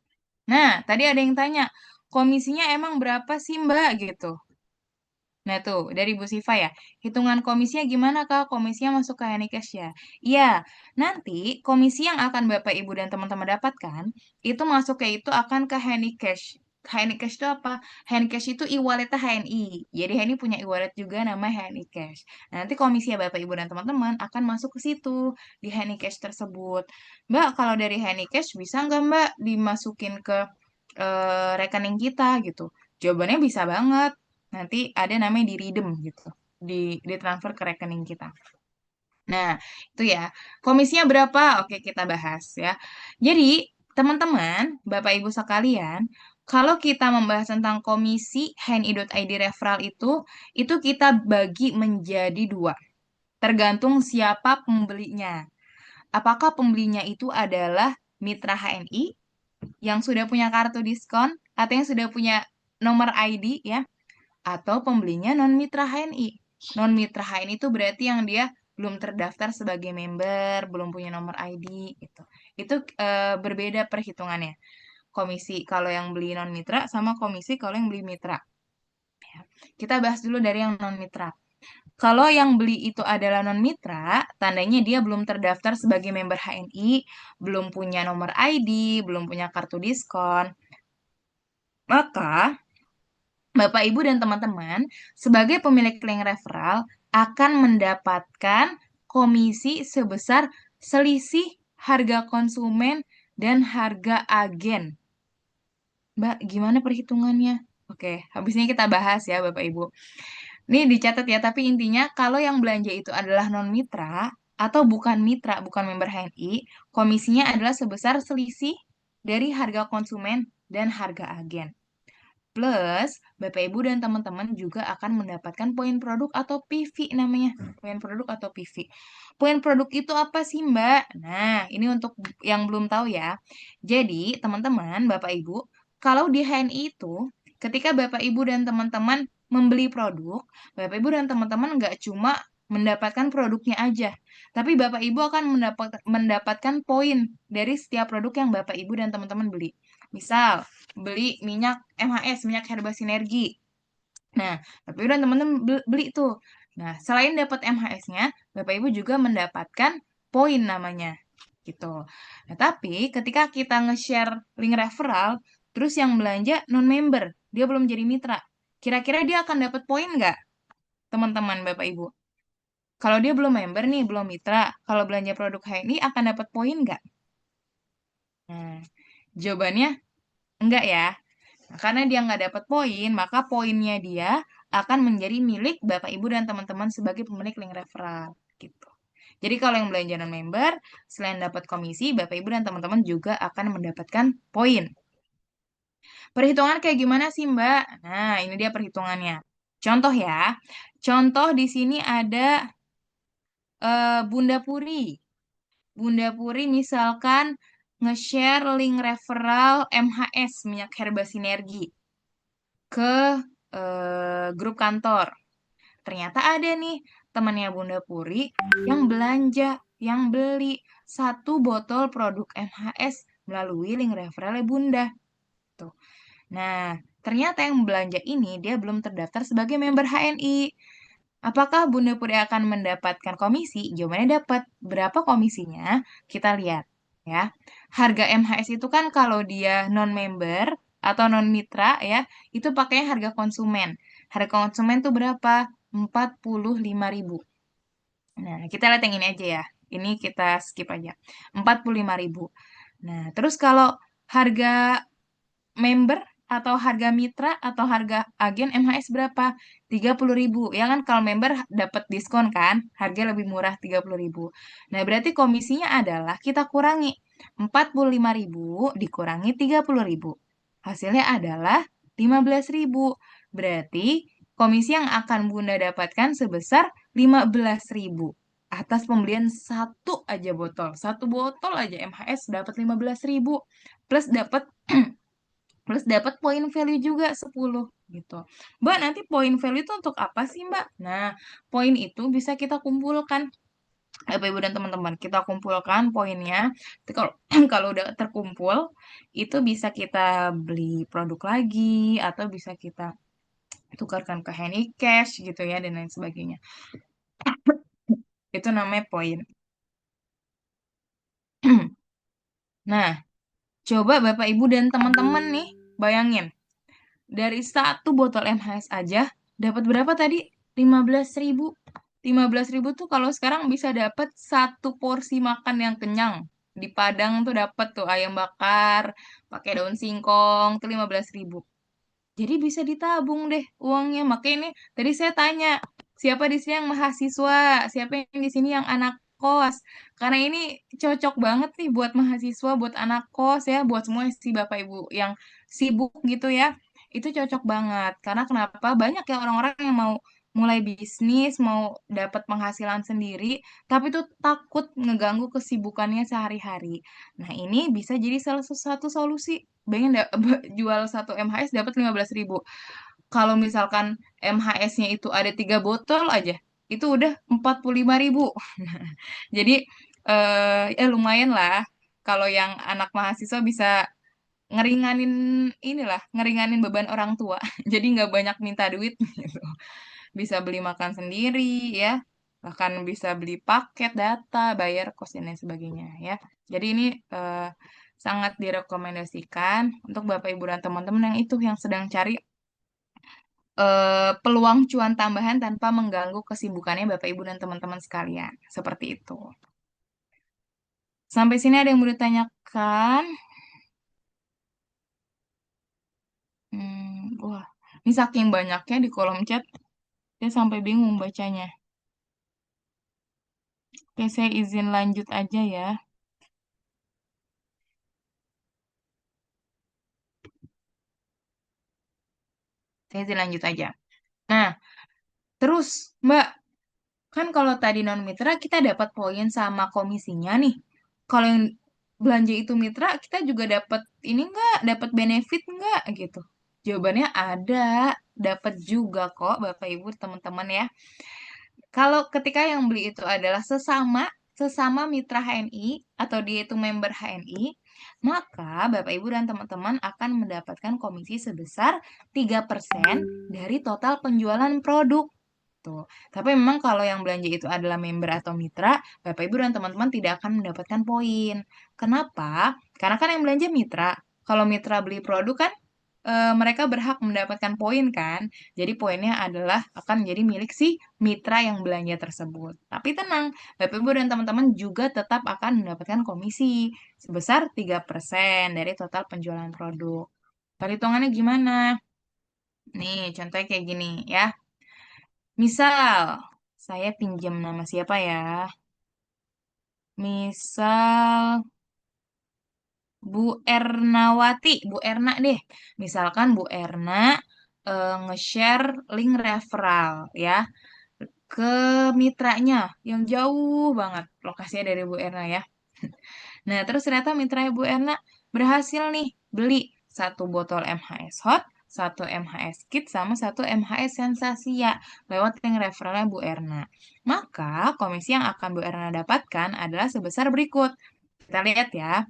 A: Nah, tadi ada yang tanya, komisinya emang berapa sih Mbak gitu? Nah tuh, dari Bu Sifa ya, hitungan komisinya gimana Kak? Komisinya masuk ke Henikesh ya? Iya, nanti komisi yang akan Bapak Ibu dan teman-teman dapatkan, itu masuknya itu akan ke Henikesh. Henikesh itu apa? Henikesh itu e-walletnya HNI. Jadi HNI punya e-wallet juga namanya Henikesh. Nah, nanti komisi ya Bapak Ibu dan teman-teman akan masuk ke situ, di Henikesh tersebut. Mbak, kalau dari Henikesh bisa nggak Mbak dimasukin ke rekening kita gitu? Jawabannya bisa banget. Nanti ada namanya di redeem gitu, ditransfer ke rekening kita. Nah, itu ya. Komisinya berapa? Oke, kita bahas ya. Jadi, teman-teman, Bapak Ibu sekalian, kalau kita membahas tentang komisi HNI.ID referral itu kita bagi menjadi dua. Tergantung siapa pembelinya. Apakah pembelinya itu adalah mitra HNI yang sudah punya kartu diskon atau yang sudah punya nomor ID ya, atau pembelinya non mitra HNI. Non mitra HNI itu berarti yang dia belum terdaftar sebagai member, belum punya nomor ID gitu. Itu berbeda perhitungannya. Komisi kalau yang beli non mitra sama komisi kalau yang beli mitra. Kita bahas dulu dari yang non mitra. Kalau yang beli itu adalah non mitra, tandanya dia belum terdaftar sebagai member HNI, belum punya nomor ID, belum punya kartu diskon. Maka Bapak, Ibu, dan teman-teman, sebagai pemilik link referral, akan mendapatkan komisi sebesar selisih harga konsumen dan harga agen. Mbak, gimana perhitungannya? Oke, habis ini kita bahas ya, Bapak, Ibu. Ini dicatat ya, tapi intinya kalau yang belanja itu adalah non-mitra atau bukan mitra, bukan member HNI, komisinya adalah sebesar selisih dari harga konsumen dan harga agen. Plus, Bapak Ibu dan teman-teman juga akan mendapatkan poin produk atau PV namanya. Poin produk atau PV. Poin produk itu apa sih, Mbak? Nah, ini untuk yang belum tahu ya. Jadi, teman-teman, Bapak Ibu, kalau di HNI itu, ketika Bapak Ibu dan teman-teman membeli produk, Bapak Ibu dan teman-teman nggak cuma mendapatkan produknya aja, tapi Bapak Ibu akan mendapatkan poin dari setiap produk yang Bapak Ibu dan teman-teman beli. Misal, beli minyak MHS, minyak herba sinergi. Nah, Bapak Ibu dan teman-teman beli tuh. Nah, selain dapat MHS-nya, Bapak Ibu juga mendapatkan poin namanya. Gitu. Nah, tapi ketika kita nge-share link referral, terus yang belanja non-member, dia belum jadi mitra. Kira-kira dia akan dapat poin nggak, teman-teman Bapak Ibu? Kalau dia belum member nih, belum mitra, kalau belanja produk HNI akan dapat poin nggak? Nah, jawabannya enggak ya. Nah, karena dia nggak dapat poin, maka poinnya dia akan menjadi milik Bapak Ibu dan teman-teman sebagai pemilik link referral gitu. Jadi kalau yang belanja non-member, selain dapat komisi, Bapak Ibu dan teman-teman juga akan mendapatkan poin. Perhitungan kayak gimana sih, Mbak? Nah, ini dia perhitungannya. Contoh ya. Contoh di sini ada Bunda Puri. Bunda Puri misalkan nge-share link referral MHS minyak herba sinergi ke grup kantor. Ternyata ada nih temannya Bunda Puri yang belanja, yang beli satu botol produk MHS melalui link referralnya Bunda. Tuh. Nah, ternyata yang belanja ini dia belum terdaftar sebagai member HNI. Apakah Bunda Puri akan mendapatkan komisi? Jawabannya dapat. Berapa komisinya? Kita lihat ya. Harga MHS itu kan kalau dia non-member atau non-mitra ya, itu pakainya harga konsumen. Harga konsumen tuh berapa? 45.000. Nah, kita lihat yang ini aja ya. Ini kita skip aja. 45.000. Nah, terus kalau harga member atau harga mitra atau harga agen MHS berapa? 30.000. Ya kan kalau member dapat diskon kan, harga lebih murah 30.000. Nah, berarti komisinya adalah kita kurangi 45.000 dikurangi 30.000. Hasilnya adalah 15.000. Berarti komisi yang akan Bunda dapatkan sebesar 15.000 atas pembelian satu aja botol. Satu botol aja MHS dapat 15.000 plus dapat poin value juga 10 gitu. Mbak, nanti poin value itu untuk apa sih, Mbak? Nah, poin itu bisa kita kumpulkan. Bapak Ibu dan teman-teman, kita kumpulkan poinnya. Itu kalau kalau udah terkumpul, itu bisa kita beli produk lagi atau bisa kita tukarkan ke Handy Cash gitu ya dan lain sebagainya. Itu namanya poin. Nah, coba Bapak Ibu dan teman-teman nih bayangin. Dari satu botol MHS aja dapat berapa tadi? 15.000. 15.000 tuh kalau sekarang bisa dapat satu porsi makan yang kenyang. Di Padang tuh dapat tuh ayam bakar pakai daun singkong tuh 15.000. Jadi bisa ditabung deh uangnya. Makanya ini tadi saya tanya, siapa di sini yang mahasiswa, siapa yang di sini yang anak kos. Karena ini cocok banget nih buat mahasiswa, buat anak kos ya, buat semua si Bapak Ibu yang sibuk gitu ya. Itu cocok banget. Karena kenapa? Banyak ya orang-orang yang mau mulai bisnis, mau dapat penghasilan sendiri, tapi tuh takut ngeganggu kesibukannya sehari-hari. Nah, ini bisa jadi salah satu solusi. Bayangin jual satu MHS dapat 15.000. Kalau misalkan MHS-nya itu ada 3 botol aja, itu udah 45.000. Jadi ya lumayan lah. Kalau yang anak mahasiswa bisa ngeringanin inilah, ngeringanin beban orang tua. Jadi nggak banyak minta duit gitu. Bisa beli makan sendiri ya, bahkan bisa beli paket data, bayar kos dan lain sebagainya ya. Jadi ini sangat direkomendasikan untuk Bapak Ibu dan teman-teman yang itu yang sedang cari peluang cuan tambahan tanpa mengganggu kesibukannya Bapak Ibu dan teman-teman sekalian. Seperti itu. Sampai sini ada yang mau ditanyakan? Wah, ini saking banyaknya di kolom chat, saya sampai bingung bacanya. Oke, saya izin lanjut aja ya. Saya izin lanjut aja. Nah, terus Mbak, kan kalau tadi non mitra kita dapat poin sama komisinya nih. Kalau yang belanja itu mitra, kita juga dapat ini enggak, dapat benefit enggak gitu. Jawabannya ada, dapat juga kok Bapak Ibu teman-teman ya. Kalau ketika yang beli itu adalah sesama sesama mitra HNI atau dia itu member HNI, maka Bapak Ibu dan teman-teman akan mendapatkan komisi sebesar 3% dari total penjualan produk. Tuh. Tapi memang kalau yang belanja itu adalah member atau mitra, Bapak Ibu dan teman-teman tidak akan mendapatkan poin. Kenapa? Karena kan yang belanja mitra. Kalau mitra beli produk kan mereka berhak mendapatkan poin kan. Jadi poinnya adalah akan menjadi milik si mitra yang belanja tersebut. Tapi tenang, Bapak Ibu dan teman-teman juga tetap akan mendapatkan komisi sebesar 3% dari total penjualan produk. Perhitungannya gimana? Nih, contohnya kayak gini ya. Misal, saya pinjam nama siapa ya? Misal, Bu Ernawati, Bu Erna deh. Misalkan Bu Erna nge-share link referral ya ke mitranya yang jauh banget lokasinya dari Bu Erna ya. Nah, terus ternyata mitranya Bu Erna berhasil nih beli satu botol MHS Hot, satu MHS Kit, sama satu MHS Sensasia lewat link referralnya Bu Erna. Maka komisi yang akan Bu Erna dapatkan adalah sebesar berikut. Kita lihat ya,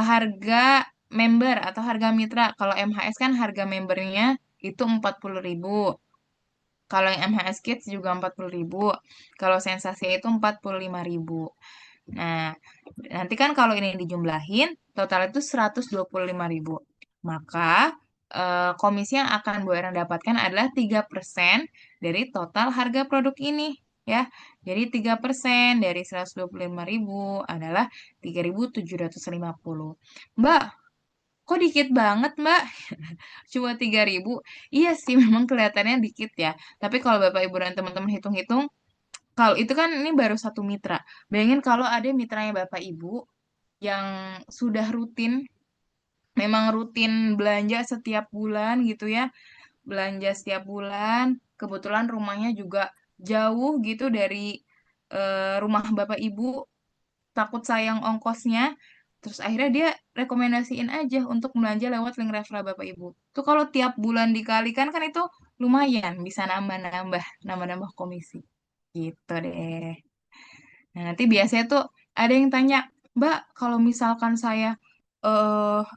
A: harga member atau harga mitra. Kalau MHS kan harga membernya itu 40.000. Kalau yang MHS Kids juga 40.000. Kalau Sensasi itu 45.000. Nah, nanti kan kalau ini dijumlahin, total itu 125.000. Maka komisi yang akan Bu Erna dapatkan adalah 3% dari total harga produk ini. Ya, jadi 3% dari 125.000 adalah 3.750. Mbak, kok dikit banget Mbak, cuma 3.000. Iya sih memang kelihatannya dikit ya. Tapi kalau Bapak Ibu dan teman-teman hitung-hitung, kalau itu kan ini baru satu mitra. Bayangin kalau ada mitranya Bapak Ibu yang sudah rutin, memang rutin belanja setiap bulan gitu ya, belanja setiap bulan, kebetulan rumahnya juga jauh gitu dari rumah Bapak Ibu, takut sayang ongkosnya, terus akhirnya dia rekomendasiin aja untuk belanja lewat link referral Bapak Ibu. Tuh kalau tiap bulan dikalikan kan itu lumayan, bisa nambah-nambah, nambah-nambah komisi. Gitu deh. Nah, nanti biasanya tuh ada yang tanya, Mbak, kalau misalkan saya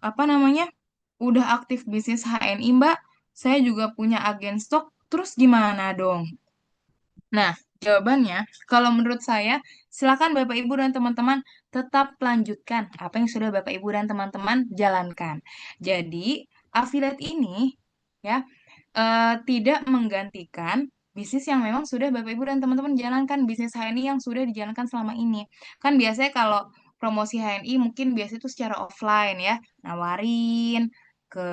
A: apa namanya? Udah aktif bisnis HNI, Mbak, saya juga punya agen stok, terus gimana dong? Nah, jawabannya, kalau menurut saya, silakan Bapak Ibu dan teman-teman tetap lanjutkan apa yang sudah Bapak Ibu dan teman-teman jalankan. Jadi, affiliate ini ya tidak menggantikan bisnis yang memang sudah Bapak Ibu dan teman-teman jalankan, bisnis HNI yang sudah dijalankan selama ini. Kan biasanya kalau promosi HNI mungkin biasanya itu secara offline ya, nawarin ke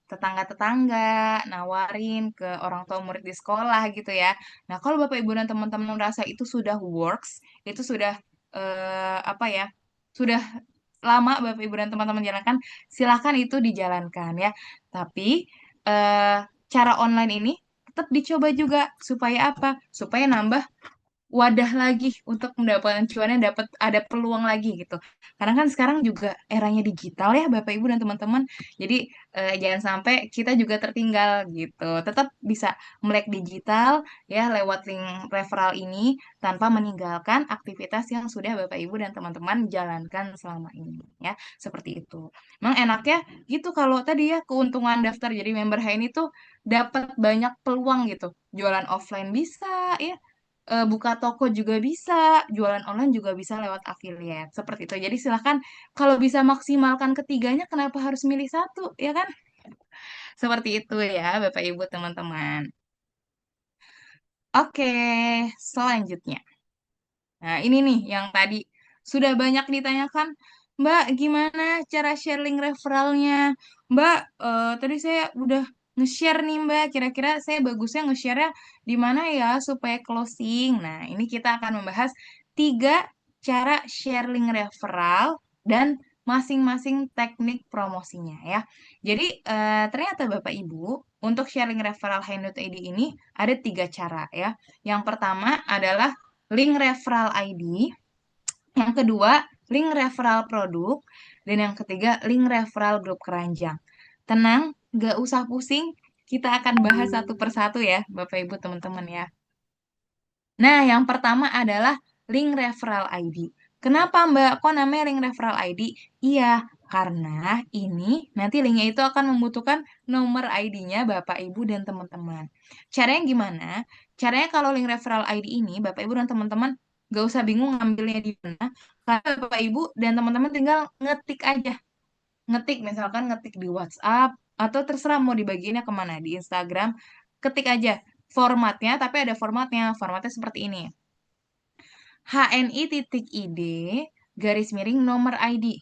A: tetangga-tetangga, nawarin ke orang tua murid di sekolah gitu ya. Nah, kalau Bapak Ibu dan teman-teman merasa itu sudah works, itu sudah apa ya? Sudah lama Bapak Ibu dan teman-teman jalankan, silahkan itu dijalankan ya. Tapi cara online ini tetap dicoba juga supaya apa? Supaya nambah wadah lagi untuk mendapatkan cuannya, dapat ada peluang lagi gitu. Karena kan sekarang juga eranya digital ya Bapak Ibu dan teman-teman. Jadi jangan sampai kita juga tertinggal gitu. Tetap bisa melek digital ya lewat link referral ini tanpa meninggalkan aktivitas yang sudah Bapak Ibu dan teman-teman jalankan selama ini ya. Seperti itu. Memang enaknya gitu kalau tadi ya keuntungan daftar jadi member HNI itu dapat banyak peluang gitu. Jualan offline bisa ya, buka toko juga bisa, jualan online juga bisa lewat affiliate. Seperti itu. Jadi silahkan kalau bisa maksimalkan ketiganya, kenapa harus milih satu, ya kan? Seperti itu ya, Bapak Ibu teman-teman. Oke, selanjutnya. Nah, ini nih yang tadi sudah banyak ditanyakan, Mbak, gimana cara sharing referralnya? Mbak, tadi saya udah nge-share nih, Mbak. Kira-kira saya bagusnya nge-share-nya di mana ya supaya closing? Nah, ini kita akan membahas tiga cara sharing referral dan masing-masing teknik promosinya ya. Jadi, ternyata Bapak Ibu, untuk sharing referral Handout ID ini ada tiga cara ya. Yang pertama adalah link referral ID, yang kedua link referral produk, dan yang ketiga link referral grup keranjang. Tenang, gak usah pusing, kita akan bahas satu persatu ya, Bapak Ibu teman-teman ya. Nah, yang pertama adalah link referral ID. Kenapa Mbak? Kok namanya link referral ID? Iya, karena ini nanti linknya itu akan membutuhkan nomor ID-nya Bapak Ibu dan teman-teman. Caranya gimana? Caranya kalau link referral ID ini Bapak Ibu dan teman-teman gak usah bingung ngambilnya di mana. Karena Bapak Ibu dan teman-teman tinggal ngetik aja. Ngetik misalkan ngetik di WhatsApp atau terserah mau dibagiinnya kemana di Instagram. Ketik aja formatnya, tapi ada formatnya. Formatnya seperti ini. HNI.ID garis miring nomor ID.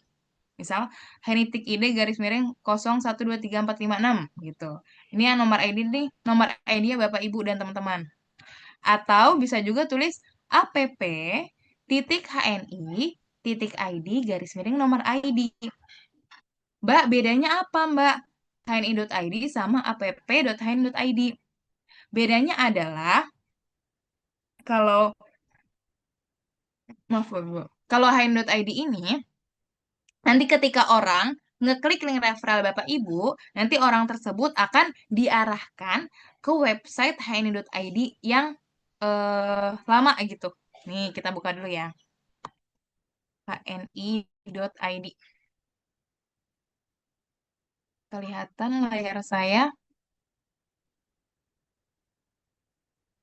A: Misal HNI.ID garis miring 01234566 gitu. Ini yang nomor ID nih, nomor ID-nya Bapak Ibu dan teman-teman. Atau bisa juga tulis app.hni.id garis miring nomor ID. Mbak, bedanya apa, Mbak? HNI.id sama app.hni.id. Bedanya adalah kalau maaf, Bu. Kalau HN.id ini nanti ketika orang ngeklik link referral Bapak Ibu, nanti orang tersebut akan diarahkan ke website HNI.id yang lama gitu. Nih, kita buka dulu ya. HNI.id. Kelihatan layar saya?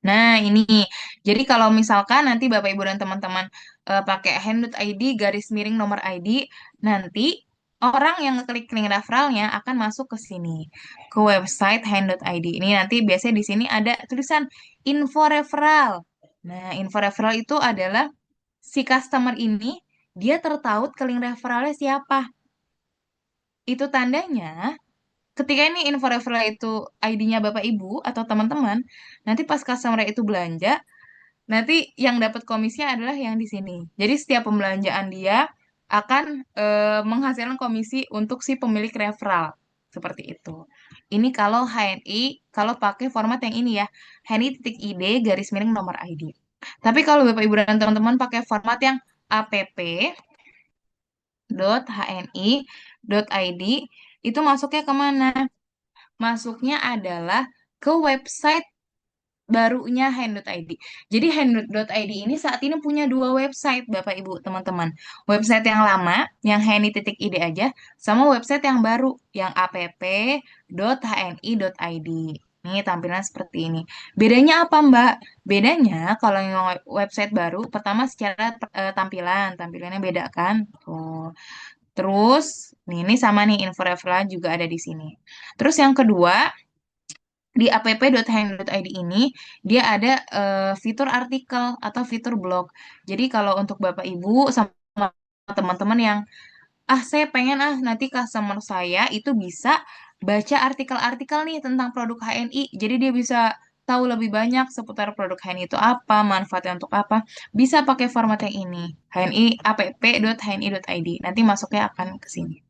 A: Nah, ini. Jadi kalau misalkan nanti Bapak Ibu dan teman-teman pakai hand.id garis miring nomor ID, nanti orang yang ngeklik link referralnya akan masuk ke sini, ke website hand.id. Ini nanti biasanya di sini ada tulisan info referral. Nah, info referral itu adalah si customer ini dia tertaut ke link referralnya siapa. Itu tandanya ketika ini info referral itu ID-nya Bapak Ibu atau teman-teman, nanti pas customer itu belanja, nanti yang dapat komisinya adalah yang di sini. Jadi setiap pembelanjaan dia akan menghasilkan komisi untuk si pemilik referral. Seperti itu. Ini kalau HNI, kalau pakai format yang ini ya, HNI titik ID garis miring nomor ID. Tapi kalau Bapak Ibu dan teman-teman pakai format yang app.hni.id, itu masuknya kemana? Masuknya adalah ke website barunya Hand.id. Jadi Hand.id ini saat ini punya dua website, Bapak Ibu, teman-teman. Website yang lama, yang hni.id aja, sama website yang baru, yang app.hni.id. Nih, tampilan seperti ini. Bedanya apa, Mbak? Bedanya kalau yang website baru, pertama secara tampilannya beda kan? Tuh. Terus, ini sama nih, info referral juga ada di sini. Terus yang kedua, di app.hang.id ini dia ada fitur artikel atau fitur blog. Jadi kalau untuk Bapak Ibu sama teman-teman yang saya pengen nanti customer saya itu bisa baca artikel-artikel nih tentang produk HNI. Jadi dia bisa tahu lebih banyak seputar produk HNI itu apa, manfaatnya untuk apa. Bisa pakai format yang ini, HNI app.hni.id. Nanti masuknya akan ke sini.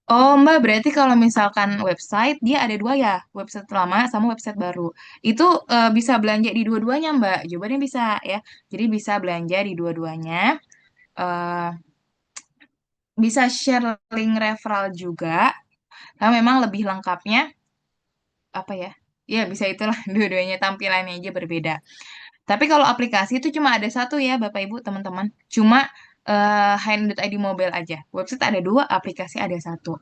A: Oh, Mbak, berarti kalau misalkan website, dia ada dua ya, website lama sama website baru. Itu bisa belanja di dua-duanya, Mbak. Jawabannya bisa ya. Jadi bisa belanja di dua-duanya. Eh, bisa share link referral juga. Nah, memang lebih lengkapnya, apa ya? Ya, bisa itulah dua-duanya tampilannya aja berbeda. Tapi kalau aplikasi itu cuma ada satu ya, Bapak Ibu, teman-teman. Cuma Hand.id mobile aja. Website ada dua, aplikasi ada satu.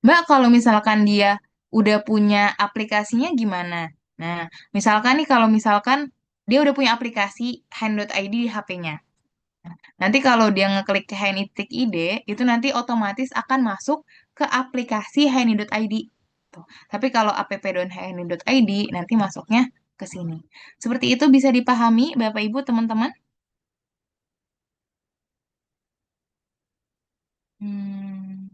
A: Mbak, kalau misalkan dia udah punya aplikasinya gimana? Nah, misalkan nih kalau misalkan dia udah punya aplikasi Hand.id di HP-nya. Nanti kalau dia ngeklik ke Hand.id, itu nanti otomatis akan masuk ke aplikasi Hand.id. Tuh. Tapi kalau app.hand.id nanti masuknya ke sini. Seperti itu bisa dipahami, Bapak Ibu, teman-teman? Hmm,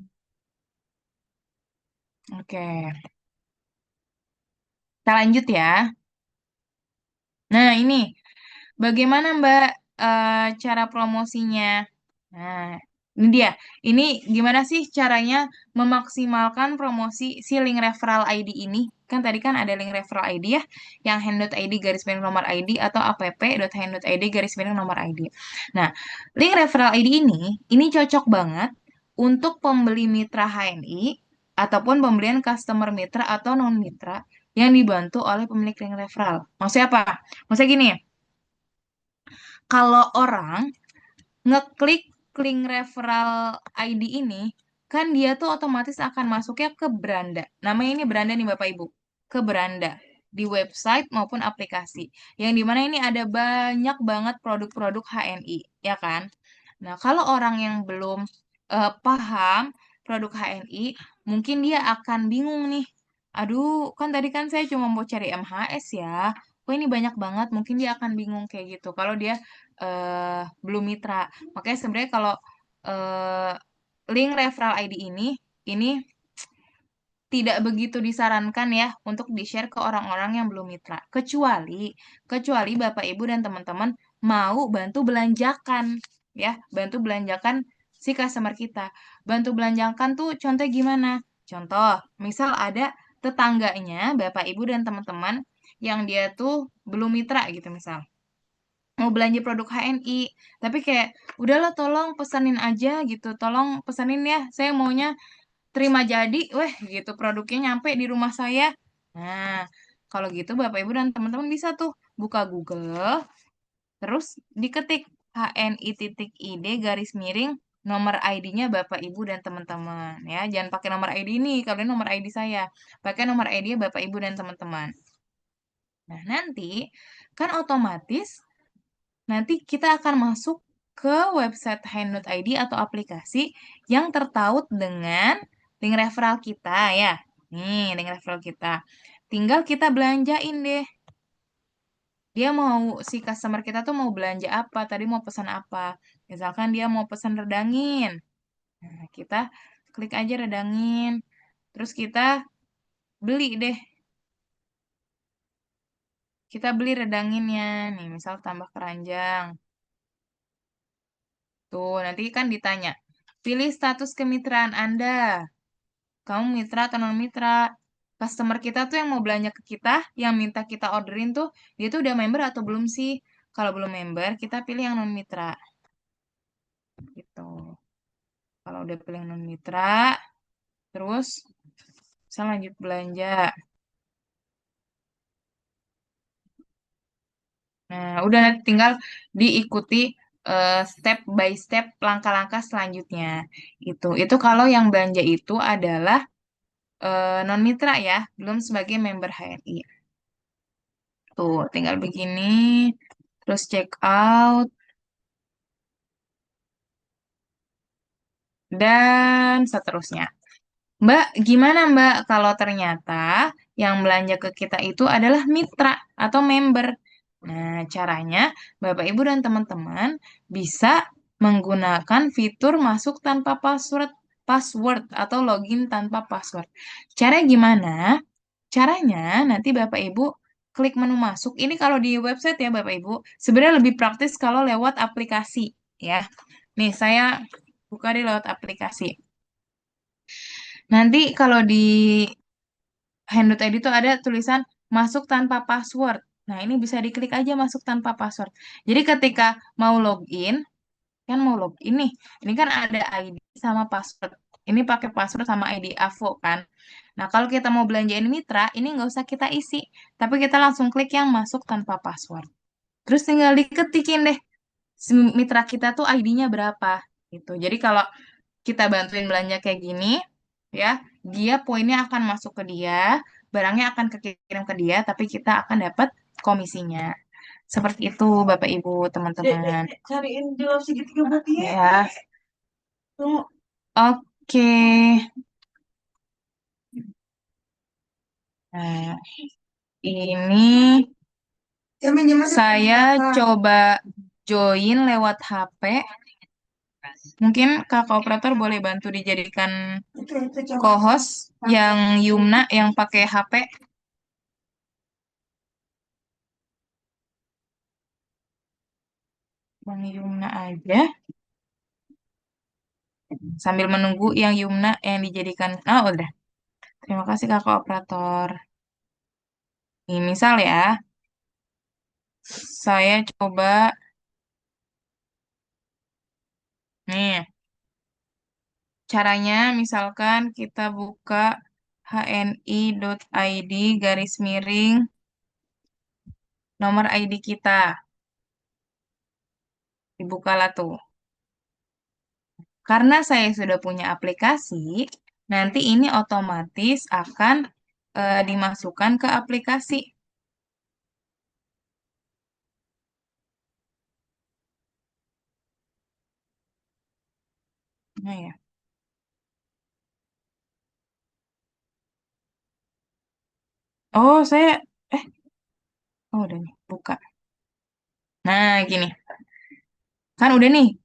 A: oke. Kita lanjut ya. Nah, ini bagaimana Mbak cara promosinya? Nah, ini dia. Ini gimana sih caranya memaksimalkan promosi si link referral ID ini? Kan tadi kan ada link referral ID ya, yang hand.id garis miring nomor ID atau app.hand.id garis miring nomor ID. Nah, link referral ID ini cocok banget untuk pembeli mitra HNI ataupun pembelian customer mitra atau non mitra yang dibantu oleh pemilik link referral. Maksudnya apa? Maksudnya gini, kalau orang ngeklik link referral ID ini, kan dia tuh otomatis akan masuknya ke beranda. Namanya ini beranda nih Bapak Ibu. Ke beranda. Di website maupun aplikasi. Yang dimana ini ada banyak banget produk-produk HNI, ya kan? Nah, kalau orang yang belum paham produk HNI, mungkin dia akan bingung nih. Aduh, kan tadi kan saya cuma mau cari MHS ya. Kok ini banyak banget, mungkin dia akan bingung kayak gitu. Kalau dia belum mitra. Makanya sebenarnya kalau eh, link referral ID ini tidak begitu disarankan ya untuk di-share ke orang-orang yang belum mitra. Kecuali Bapak Ibu dan teman-teman mau bantu belanjakan ya, bantu belanjakan si customer kita. Bantu belanjakan tuh contoh gimana? Contoh, misal ada tetangganya Bapak Ibu dan teman-teman yang dia tuh belum mitra gitu misal mau belanja produk HNI, tapi kayak udahlah tolong pesanin aja gitu, tolong pesanin ya, saya maunya terima jadi, weh gitu produknya nyampe di rumah saya. Nah, kalau gitu Bapak Ibu dan teman-teman bisa tuh buka Google, terus diketik HNI.id garis miring nomor ID-nya Bapak Ibu dan teman-teman ya. Jangan pakai nomor ID ini, kalau ini nomor ID saya. Pakai nomor ID-nya Bapak Ibu dan teman-teman. Nah, nanti kan otomatis nanti kita akan masuk ke website Hand.id atau aplikasi yang tertaut dengan link referral kita ya. Nih, link referral kita. Tinggal kita belanjain deh. Dia mau, si customer kita tuh mau belanja apa, tadi mau pesan apa. Misalkan dia mau pesan redangin. Nah, kita klik aja redangin. Terus kita beli deh, kita beli redanginnya. Nih, misal tambah keranjang. Tuh, nanti kan ditanya, pilih status kemitraan Anda. Kamu mitra atau non mitra? Customer kita tuh yang mau belanja ke kita, yang minta kita orderin tuh, dia tuh udah member atau belum sih? Kalau belum member, kita pilih yang non mitra. Gitu. Kalau udah pilih non mitra, terus saya lanjut belanja. Nah, udah nanti tinggal diikuti step by step langkah-langkah selanjutnya. Itu kalau yang belanja itu adalah non mitra ya, belum sebagai member HNI. Tuh, tinggal begini, terus check out dan seterusnya. Mbak, gimana Mbak kalau ternyata yang belanja ke kita itu adalah mitra atau member? Nah, caranya Bapak Ibu dan teman-teman bisa menggunakan fitur masuk tanpa password atau login tanpa password. Caranya gimana? Caranya nanti Bapak Ibu klik menu masuk. Ini kalau di website ya Bapak Ibu. Sebenarnya lebih praktis kalau lewat aplikasi ya. Nih, saya buka di lewat aplikasi. Nanti kalau di Handout ID itu ada tulisan masuk tanpa password. Nah, ini bisa diklik aja masuk tanpa password. Jadi ketika mau login, kan mau login nih. Ini kan ada ID sama password. Ini pakai password sama ID AVO kan. Nah, kalau kita mau belanjain mitra, ini nggak usah kita isi. Tapi kita langsung klik yang masuk tanpa password. Terus tinggal diketikin deh, si mitra kita tuh ID-nya berapa. Gitu. Jadi kalau kita bantuin belanja kayak gini, ya, dia poinnya akan masuk ke dia, barangnya akan kekirim ke dia, tapi kita akan dapat komisinya. Seperti itu, Bapak Ibu, teman-teman.
B: Cariin jawab segitiga buat dia.
A: Ya,
B: Tunggu.
A: oke. Nah, ini saya coba join lewat HP. Mungkin kakak operator boleh bantu dijadikan co-host yang Yumna yang pakai HP. Bang Yumna aja. Sambil menunggu yang Yumna yang dijadikan. Oh, udah. Terima kasih kakak operator. Ini misal ya, saya coba nih. Caranya misalkan kita buka hni.id garis miring nomor ID kita. Dibukalah tuh. Karena saya sudah punya aplikasi, nanti ini otomatis akan dimasukkan ke aplikasi. Nah ya. Oh, eh, oh udah nih, buka. Nah, gini. Kan udah nih,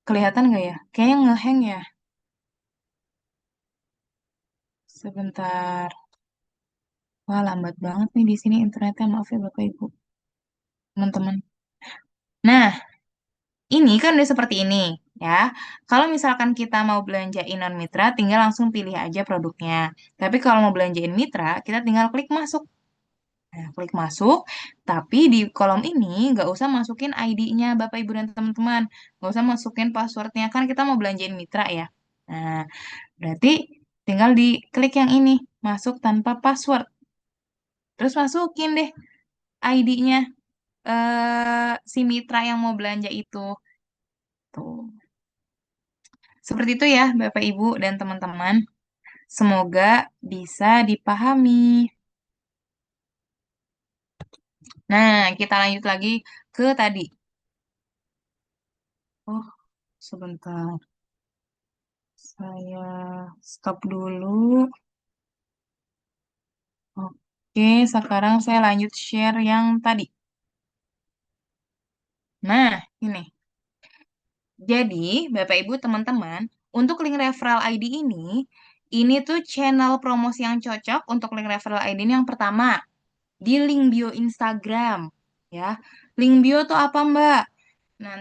A: kelihatan nggak ya? Kayaknya ngeheng ya. Sebentar. Wah, lambat banget nih di sini internetnya. Maaf ya Bapak Ibu, teman-teman. Nah, ini kan udah seperti ini ya. Kalau misalkan kita mau belanjain non mitra, tinggal langsung pilih aja produknya. Tapi kalau mau belanjain mitra, kita tinggal klik masuk. Nah, klik masuk, tapi di kolom ini nggak usah masukin ID-nya Bapak Ibu dan teman-teman. Nggak usah masukin passwordnya, kan kita mau belanjain mitra ya. Nah, berarti tinggal diklik yang ini, masuk tanpa password. Terus masukin deh ID-nya si mitra yang mau belanja itu. Tuh. Seperti itu ya, Bapak, Ibu, dan teman-teman. Semoga bisa dipahami. Nah, kita lanjut lagi ke tadi. Oh, sebentar. Saya stop dulu. Oke, sekarang saya lanjut share yang tadi. Nah, ini. Jadi, Bapak Ibu teman-teman, untuk link referral ID ini tuh channel promosi yang cocok untuk link referral ID ini yang pertama di link bio Instagram ya. Link bio tuh apa Mbak? Nah,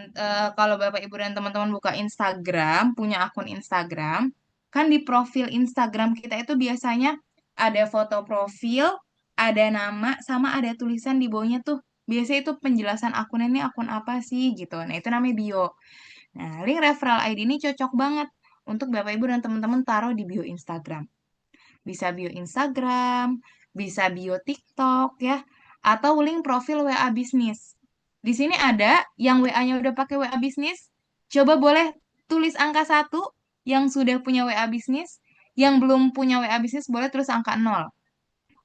A: kalau Bapak Ibu dan teman-teman buka Instagram, punya akun Instagram, kan di profil Instagram kita itu biasanya ada foto profil, ada nama, sama ada tulisan di bawahnya tuh. Biasanya itu penjelasan akun ini akun apa sih gitu. Nah, itu namanya bio. Nah, link referral ID ini cocok banget untuk Bapak Ibu dan teman-teman taruh di bio Instagram. Bisa bio Instagram, bisa bio TikTok ya, atau link profil WA bisnis. Di sini ada yang WA-nya udah pakai WA bisnis. Coba boleh tulis angka 1 yang sudah punya WA bisnis. Yang belum punya WA bisnis boleh tulis angka 0.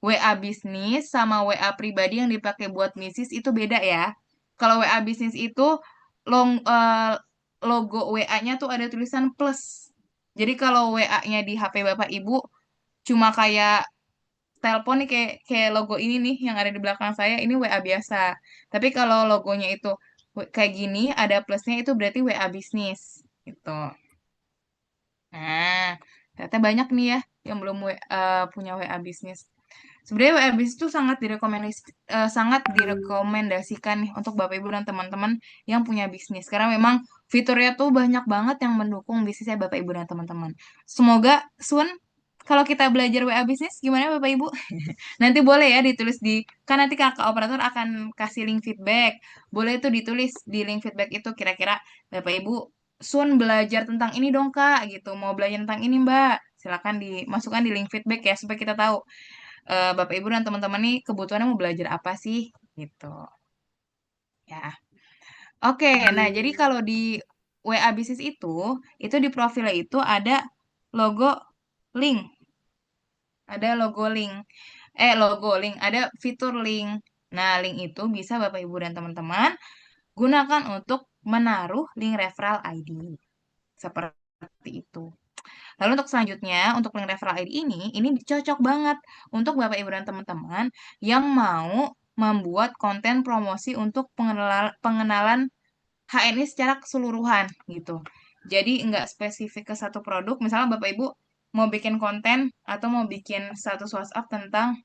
A: WA bisnis sama WA pribadi yang dipakai buat bisnis itu beda ya. Kalau WA bisnis itu logo WA-nya tuh ada tulisan plus. Jadi kalau WA-nya di HP Bapak Ibu cuma kayak telepon nih kayak logo ini nih yang ada di belakang saya ini WA biasa. Tapi kalau logonya itu kayak gini ada plusnya itu berarti WA bisnis gitu. Nah, ternyata banyak nih ya yang belum punya WA bisnis. Sebenarnya WA bisnis itu sangat direkomendasikan nih untuk Bapak Ibu dan teman-teman yang punya bisnis. Karena memang fiturnya tuh banyak banget yang mendukung bisnisnya Bapak Ibu dan teman-teman. Semoga Sun kalau kita belajar WA bisnis gimana Bapak Ibu? Nanti boleh ya ditulis kan nanti kakak operator akan kasih link feedback. Boleh tuh ditulis di link feedback itu kira-kira Bapak Ibu Sun belajar tentang ini dong Kak gitu. Mau belajar tentang ini Mbak. Silakan dimasukkan di link feedback ya supaya kita tahu Bapak Ibu dan teman-teman nih kebutuhannya mau belajar apa sih gitu ya. Oke, nah jadi kalau di WA bisnis itu di profilnya itu ada logo link, ada logo link, ada fitur link. Nah, link itu bisa Bapak Ibu dan teman-teman gunakan untuk menaruh link referral ID. Seperti itu. Lalu untuk selanjutnya, untuk link referral ID ini cocok banget untuk Bapak Ibu dan teman-teman yang mau membuat konten promosi untuk pengenalan HNI secara keseluruhan gitu. Jadi nggak spesifik ke satu produk. Misalnya Bapak Ibu mau bikin konten atau mau bikin status WhatsApp tentang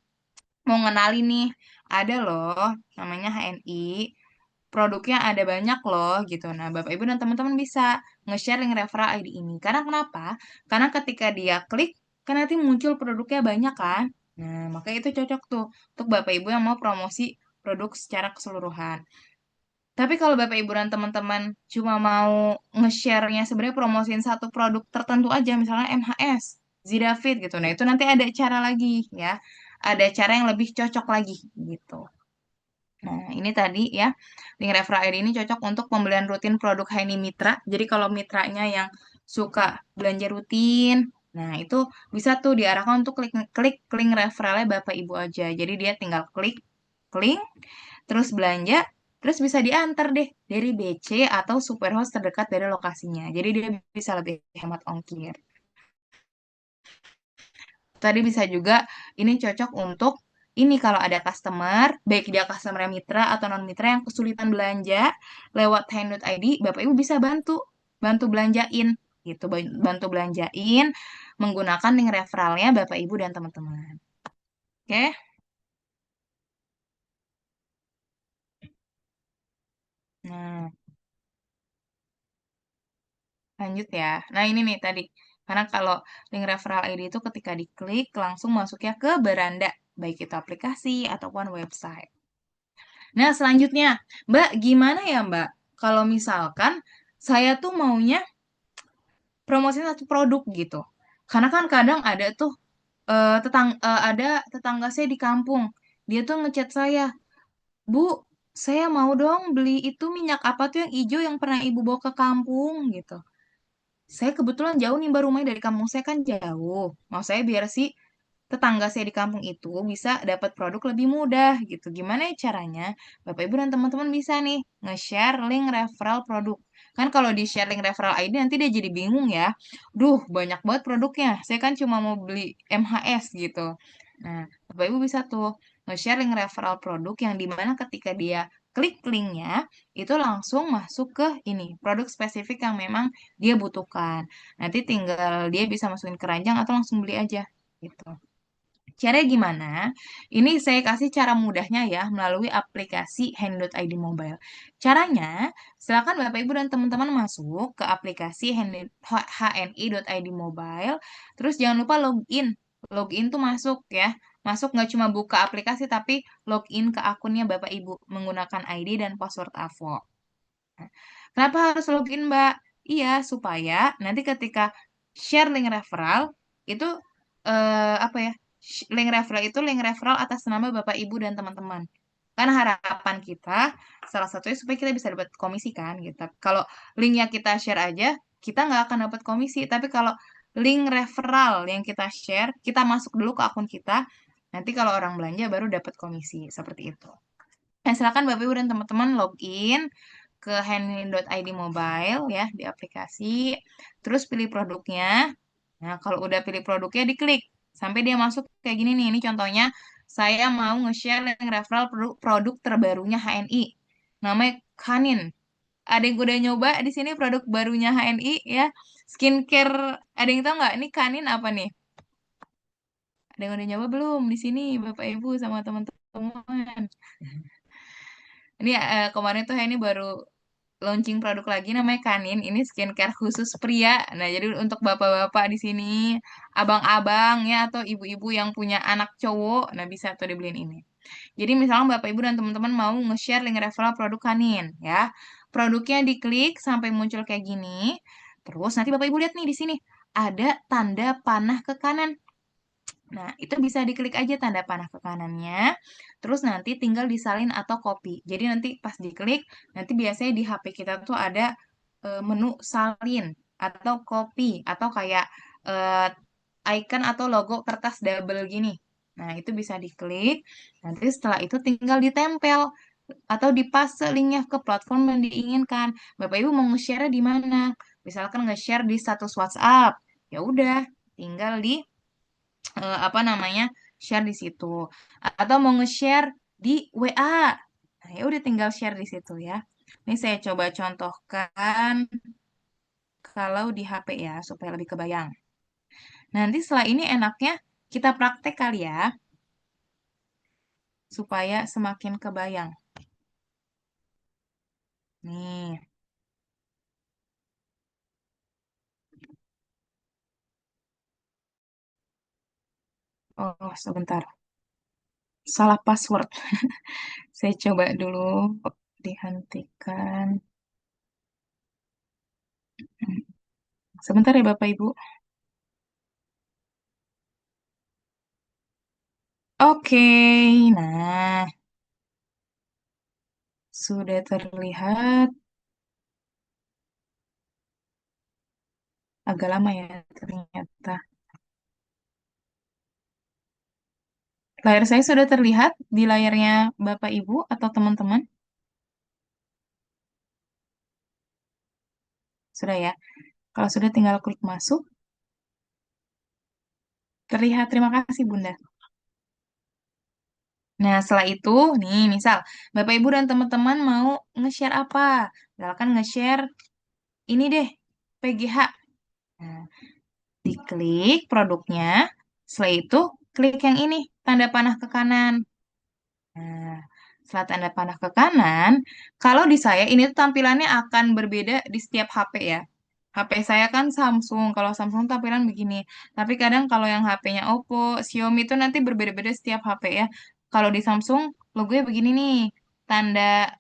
A: mau ngenalin nih, ada loh namanya HNI, produknya ada banyak loh gitu. Nah, Bapak Ibu dan teman-teman bisa nge-share link referral ID ini. Karena kenapa? Karena ketika dia klik, kan nanti muncul produknya banyak kan? Nah, maka itu cocok tuh untuk Bapak Ibu yang mau promosi produk secara keseluruhan. Tapi kalau Bapak Ibu dan teman-teman cuma mau nge-share-nya sebenarnya promosiin satu produk tertentu aja, misalnya MHS, Zidafit gitu. Nah, itu nanti ada cara lagi ya. Ada cara yang lebih cocok lagi gitu. Nah, ini tadi ya, link referral ID ini cocok untuk pembelian rutin produk Haini Mitra. Jadi kalau mitranya yang suka belanja rutin, nah itu bisa tuh diarahkan untuk klik klik link referralnya Bapak Ibu aja. Jadi dia tinggal klik, klik, terus belanja, terus bisa diantar deh dari BC atau superhouse terdekat dari lokasinya. Jadi dia bisa lebih hemat ongkir. Tadi bisa juga ini cocok untuk ini kalau ada customer, baik dia customer yang mitra atau non mitra yang kesulitan belanja lewat Handut ID, Bapak Ibu bisa bantu belanjain gitu, bantu belanjain menggunakan link referralnya Bapak Ibu dan teman-teman. Oke, nah lanjut ya. Nah ini nih tadi, karena kalau link referral ID itu ketika diklik langsung masuknya ke beranda, baik itu aplikasi ataupun website. Nah, selanjutnya, Mbak, gimana ya, Mbak? Kalau misalkan saya tuh maunya promosi satu produk gitu. Karena kan kadang ada tuh ada tetangga saya di kampung. Dia tuh ngechat saya, "Bu, saya mau dong beli itu minyak apa tuh yang hijau yang pernah Ibu bawa ke kampung gitu." Saya kebetulan jauh nih Mbak rumahnya dari kampung saya kan jauh. Mau saya biar sih tetangga saya di kampung itu bisa dapat produk lebih mudah gitu. Gimana ya caranya? Bapak Ibu dan teman-teman bisa nih nge-share link referral produk. Kan kalau di share link referral ID nanti dia jadi bingung ya. Duh, banyak banget produknya. Saya kan cuma mau beli MHS gitu. Nah, Bapak Ibu bisa tuh nge-share link referral produk yang dimana ketika dia klik linknya, itu langsung masuk ke ini, produk spesifik yang memang dia butuhkan. Nanti tinggal dia bisa masukin keranjang atau langsung beli aja gitu. Caranya gimana? Ini saya kasih cara mudahnya ya melalui aplikasi Hand.id Mobile. Caranya, silakan Bapak Ibu dan teman-teman masuk ke aplikasi HNI.id Mobile. Terus jangan lupa login. Login tuh masuk ya. Masuk nggak cuma buka aplikasi tapi login ke akunnya Bapak Ibu menggunakan ID dan password AVO. Kenapa harus login, Mbak? Iya, supaya nanti ketika share link referral itu apa ya? Link referral itu link referral atas nama Bapak Ibu dan teman-teman. Kan harapan kita salah satunya supaya kita bisa dapat komisi kan gitu. Kalau linknya kita share aja, kita nggak akan dapat komisi. Tapi kalau link referral yang kita share, kita masuk dulu ke akun kita. Nanti kalau orang belanja baru dapat komisi seperti itu. Nah, silakan Bapak Ibu dan teman-teman login ke handin.id mobile ya di aplikasi. Terus pilih produknya. Nah, kalau udah pilih produknya diklik sampai dia masuk kayak gini nih. Ini contohnya saya mau nge-share link referral produk terbarunya HNI. Namanya Kanin. Ada yang udah nyoba di sini produk barunya HNI ya. Skincare. Ada yang tahu nggak? Ini Kanin apa nih? Ada yang udah nyoba belum di sini Bapak Ibu sama teman-teman? Ini kemarin tuh ini baru launching produk lagi namanya Kanin. Ini skincare khusus pria. Nah, jadi untuk bapak-bapak di sini, abang-abang ya atau ibu-ibu yang punya anak cowok, nah bisa tuh dibeliin ini. Jadi misalnya bapak ibu dan teman-teman mau nge-share link referral produk Kanin ya. Produknya diklik sampai muncul kayak gini. Terus nanti bapak ibu lihat nih di sini ada tanda panah ke kanan. Nah, itu bisa diklik aja tanda panah ke kanannya. Terus nanti tinggal disalin atau copy. Jadi nanti pas diklik, nanti biasanya di HP kita tuh ada menu salin atau copy atau kayak eh, icon atau logo kertas double gini. Nah, itu bisa diklik. Nanti setelah itu tinggal ditempel atau dipaste linknya ke platform yang diinginkan. Bapak Ibu mau nge-share di mana? Misalkan nge-share di status WhatsApp. Ya udah, tinggal di apa namanya share di situ atau mau nge-share di WA. Nah, ya udah tinggal share di situ ya. Ini saya coba contohkan kalau di HP ya supaya lebih kebayang. Nanti setelah ini enaknya kita praktek kali ya supaya semakin kebayang. Nih, oh sebentar, salah password. Saya coba dulu dihentikan. Sebentar ya Bapak Ibu. Oke, nah sudah terlihat. Agak lama ya ternyata. Layar saya sudah terlihat di layarnya Bapak Ibu atau teman-teman? Sudah ya. Kalau sudah tinggal klik masuk. Terlihat. Terima kasih Bunda. Nah, setelah itu, nih misal Bapak Ibu dan teman-teman mau nge-share apa? Misalkan nge-share ini deh, PGH. Nah, diklik produknya. Setelah itu, klik yang ini, tanda panah ke kanan. Nah, setelah tanda panah ke kanan, kalau di saya ini tuh tampilannya akan berbeda di setiap HP ya. HP saya kan Samsung, kalau Samsung tampilan begini. Tapi kadang kalau yang HP-nya Oppo, Xiaomi itu nanti berbeda-beda setiap HP ya. Kalau di Samsung, logonya begini nih, tanda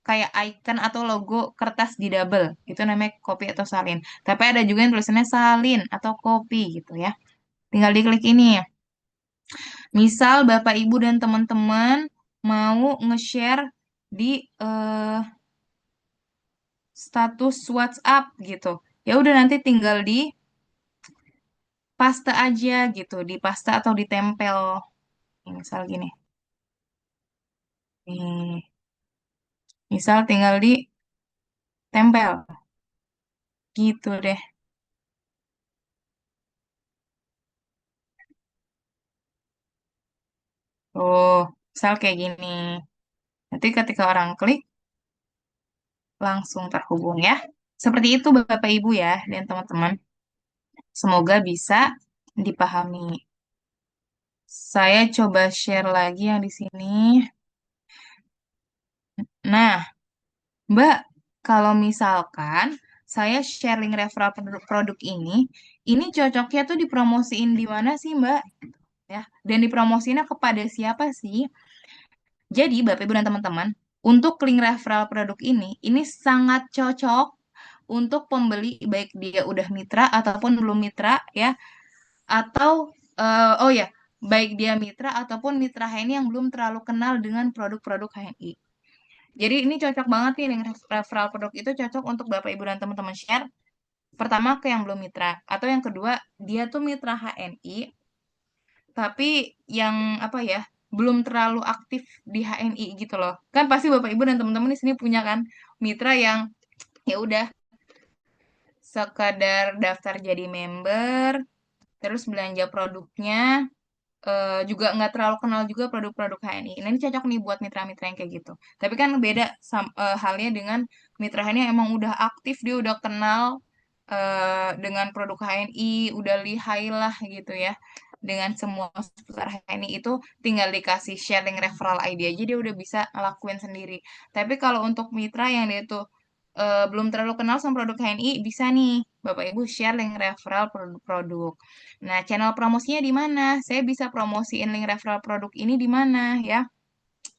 A: kayak icon atau logo kertas di double. Itu namanya copy atau salin. Tapi ada juga yang tulisannya salin atau copy gitu ya. Tinggal diklik ini. Misal Bapak Ibu dan teman-teman mau nge-share di eh, status WhatsApp gitu. Ya udah nanti tinggal di paste aja gitu, di paste atau ditempel. Ini misal gini. Nih, misal tinggal ditempel gitu deh. Oh, misal kayak gini. Nanti ketika orang klik, langsung terhubung ya. Seperti itu Bapak Ibu ya, dan teman-teman. Semoga bisa dipahami. Saya coba share lagi yang di sini. Nah, Mbak, kalau misalkan saya sharing referral produk ini cocoknya tuh dipromosiin di mana sih, Mbak? Ya, dan dipromosinya kepada siapa sih? Jadi, Bapak Ibu dan teman-teman, untuk link referral produk ini sangat cocok untuk pembeli baik dia udah mitra ataupun belum mitra ya, atau oh ya, baik dia mitra ataupun mitra HNI yang belum terlalu kenal dengan produk-produk HNI. Jadi ini cocok banget nih dengan referral produk itu cocok untuk Bapak Ibu dan teman-teman share. Pertama ke yang belum mitra atau yang kedua dia tuh mitra HNI tapi yang apa ya belum terlalu aktif di HNI gitu loh. Kan pasti Bapak Ibu dan teman-teman di sini punya kan mitra yang ya udah sekadar daftar jadi member, terus belanja produknya, juga nggak terlalu kenal juga produk-produk HNI. Nah, ini cocok nih buat mitra-mitra yang kayak gitu. Tapi kan beda halnya dengan mitra HNI yang emang udah aktif, dia udah kenal dengan produk HNI, udah lihai lah gitu ya. Dengan semua seputar HNI itu tinggal dikasih sharing referral ID aja dia udah bisa ngelakuin sendiri. Tapi kalau untuk mitra yang dia tuh belum terlalu kenal sama produk HNI, bisa nih Bapak Ibu share link referral produk-produk. Nah, channel promosinya di mana? Saya bisa promosiin link referral produk ini di mana ya?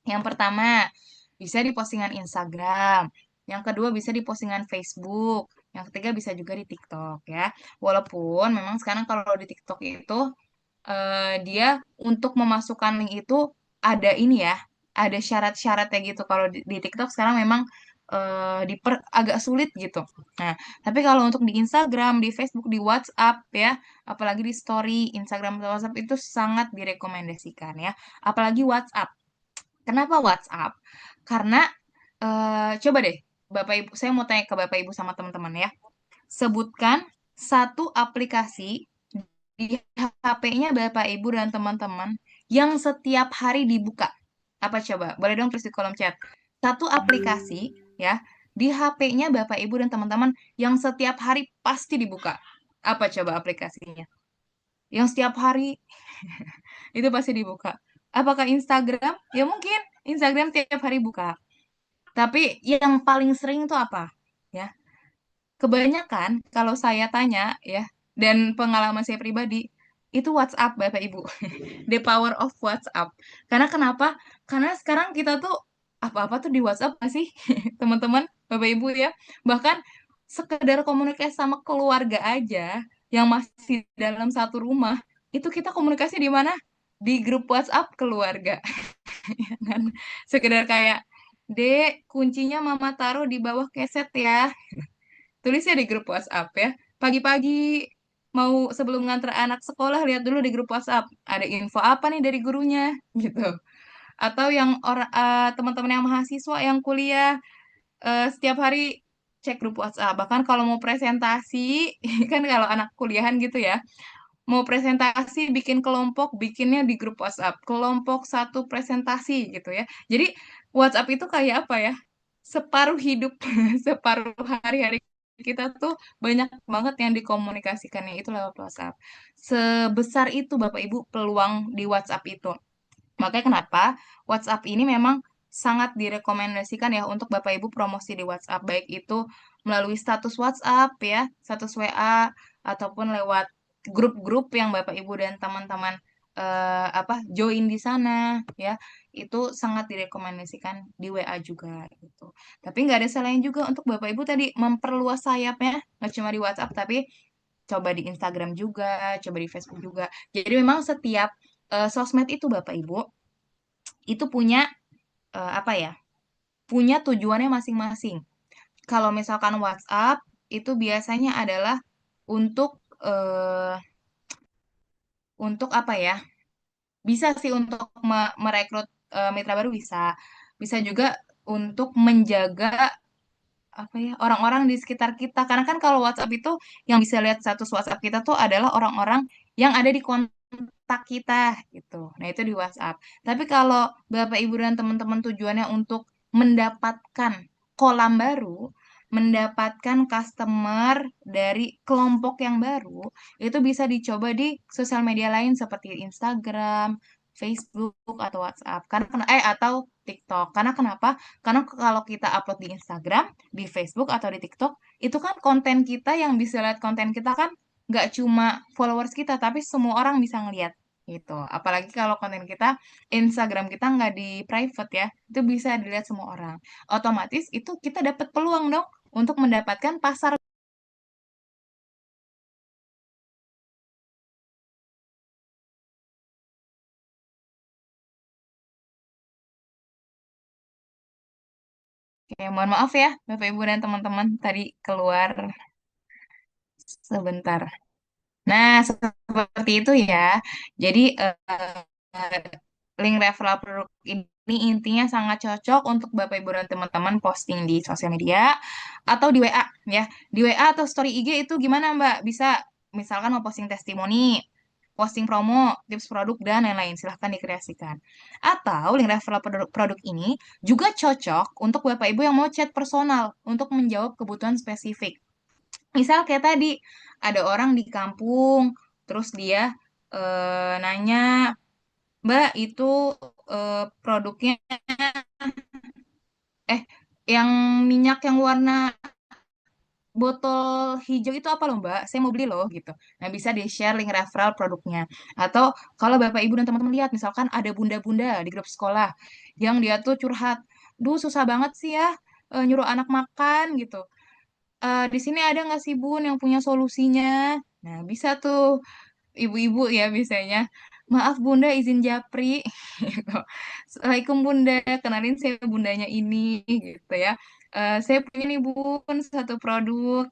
A: Yang pertama, bisa di postingan Instagram. Yang kedua, bisa di postingan Facebook. Yang ketiga, bisa juga di TikTok ya. Walaupun memang sekarang kalau di TikTok itu dia untuk memasukkan link itu ada ini ya, ada syarat-syaratnya gitu. Kalau di TikTok sekarang memang agak sulit gitu. Nah, tapi kalau untuk di Instagram, di Facebook, di WhatsApp ya, apalagi di story Instagram atau WhatsApp itu sangat direkomendasikan ya. Apalagi WhatsApp. Kenapa WhatsApp? Karena coba deh, Bapak Ibu, saya mau tanya ke Bapak Ibu sama teman-teman ya. Sebutkan satu aplikasi di HP-nya Bapak Ibu dan teman-teman yang setiap hari dibuka. Apa coba? Boleh dong tulis di kolom chat. Satu aplikasi ya di HP-nya Bapak Ibu dan teman-teman yang setiap hari pasti dibuka. Apa coba aplikasinya? Yang setiap hari itu pasti dibuka. Apakah Instagram? Ya mungkin Instagram tiap hari buka. Tapi yang paling sering itu apa? Ya, kebanyakan kalau saya tanya ya, dan pengalaman saya pribadi, itu WhatsApp Bapak Ibu. The power of WhatsApp. Karena kenapa? Karena sekarang kita tuh apa-apa tuh di WhatsApp nggak sih, teman-teman, Bapak Ibu ya. Bahkan sekedar komunikasi sama keluarga aja yang masih dalam satu rumah, itu kita komunikasi di mana? Di grup WhatsApp keluarga. Kan sekedar kayak, Dek, kuncinya Mama taruh di bawah keset ya. Tulisnya di grup WhatsApp ya. Pagi-pagi mau sebelum nganter anak sekolah lihat dulu di grup WhatsApp. Ada info apa nih dari gurunya gitu. Atau yang teman-teman yang mahasiswa yang kuliah setiap hari cek grup WhatsApp. Bahkan kalau mau presentasi kan kalau anak kuliahan gitu ya. Mau presentasi bikin kelompok bikinnya di grup WhatsApp. Kelompok satu presentasi gitu ya. Jadi WhatsApp itu kayak apa ya? Separuh hidup, separuh hari-hari kita tuh banyak banget yang dikomunikasikannya itu lewat WhatsApp. Sebesar itu Bapak Ibu peluang di WhatsApp itu. Makanya kenapa WhatsApp ini memang sangat direkomendasikan ya untuk Bapak Ibu promosi di WhatsApp. Baik itu melalui status WhatsApp ya, status WA, ataupun lewat grup-grup yang Bapak Ibu dan teman-teman join di sana ya. Itu sangat direkomendasikan di WA juga gitu. Tapi nggak ada salahnya juga untuk Bapak Ibu tadi memperluas sayapnya, nggak cuma di WhatsApp tapi coba di Instagram juga, coba di Facebook juga. Jadi memang setiap sosmed itu Bapak Ibu itu punya apa ya? Punya tujuannya masing-masing. Kalau misalkan WhatsApp itu biasanya adalah untuk untuk apa ya? Bisa sih untuk merekrut mitra baru bisa. Bisa juga untuk menjaga apa ya orang-orang di sekitar kita. Karena kan kalau WhatsApp itu yang bisa lihat status WhatsApp kita tuh adalah orang-orang yang ada di kontak kita gitu. Nah, itu di WhatsApp. Tapi kalau Bapak Ibu dan teman-teman tujuannya untuk mendapatkan kolam baru, mendapatkan customer dari kelompok yang baru, itu bisa dicoba di sosial media lain seperti Instagram, Facebook atau WhatsApp. Atau TikTok. Karena kenapa? Karena kalau kita upload di Instagram, di Facebook atau di TikTok, itu kan konten kita yang bisa lihat konten kita kan nggak cuma followers kita, tapi semua orang bisa ngeliat gitu. Apalagi kalau konten kita, Instagram kita nggak di private ya, itu bisa dilihat semua orang. Otomatis itu kita dapat peluang dong untuk mendapatkan pasar. Oke, mohon maaf ya, Bapak Ibu dan teman-teman tadi keluar sebentar. Nah, seperti itu ya. Jadi, link referral produk ini intinya sangat cocok untuk Bapak Ibu dan teman-teman posting di sosial media atau di WA ya. Di WA atau story IG itu gimana Mbak? Bisa misalkan mau posting testimoni, posting promo, tips produk, dan lain-lain. Silahkan dikreasikan. Atau link referral produk ini juga cocok untuk Bapak Ibu yang mau chat personal untuk menjawab kebutuhan spesifik. Misal kayak tadi, ada orang di kampung, terus dia nanya, Mbak, itu produknya, eh, yang minyak yang warna botol hijau itu apa loh Mbak? Saya mau beli loh gitu. Nah bisa di-share link referral produknya. Atau kalau Bapak Ibu dan teman-teman lihat, misalkan ada bunda-bunda di grup sekolah yang dia tuh curhat, duh susah banget sih ya nyuruh anak makan gitu. Di sini ada nggak sih Bun yang punya solusinya? Nah bisa tuh ibu-ibu ya biasanya. Maaf Bunda izin japri. Gitu. Assalamualaikum Bunda, kenalin saya bundanya ini gitu ya. Saya punya nih Bun satu produk.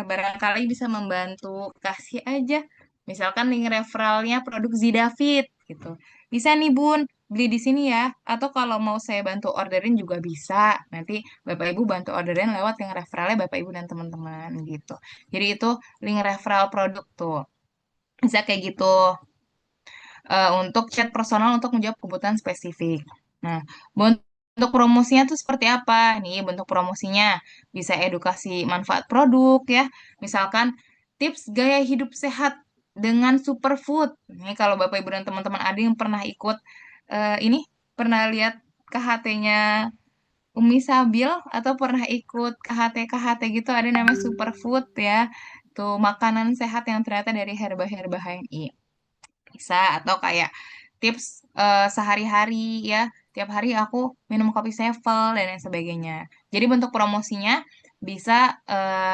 A: Barangkali bisa membantu. Kasih aja. Misalkan link referralnya produk Zidafit gitu. Bisa nih Bun, beli di sini ya. Atau kalau mau saya bantu orderin juga bisa. Nanti Bapak Ibu bantu orderin lewat link referralnya Bapak Ibu dan teman-teman gitu. Jadi itu link referral produk tuh. Bisa kayak gitu untuk chat personal untuk menjawab kebutuhan spesifik. Nah, bentuk promosinya tuh seperti apa? Nih, bentuk promosinya bisa edukasi manfaat produk ya. Misalkan tips gaya hidup sehat dengan superfood. Nih, kalau Bapak Ibu dan teman-teman ada yang pernah ikut ini, pernah lihat KHT-nya Umi Sabil atau pernah ikut KHT-KHT gitu ada namanya superfood ya. Tuh makanan sehat yang ternyata dari herba-herba HNI bisa atau kayak tips sehari-hari ya tiap hari aku minum kopi Sevel dan lain sebagainya jadi bentuk promosinya bisa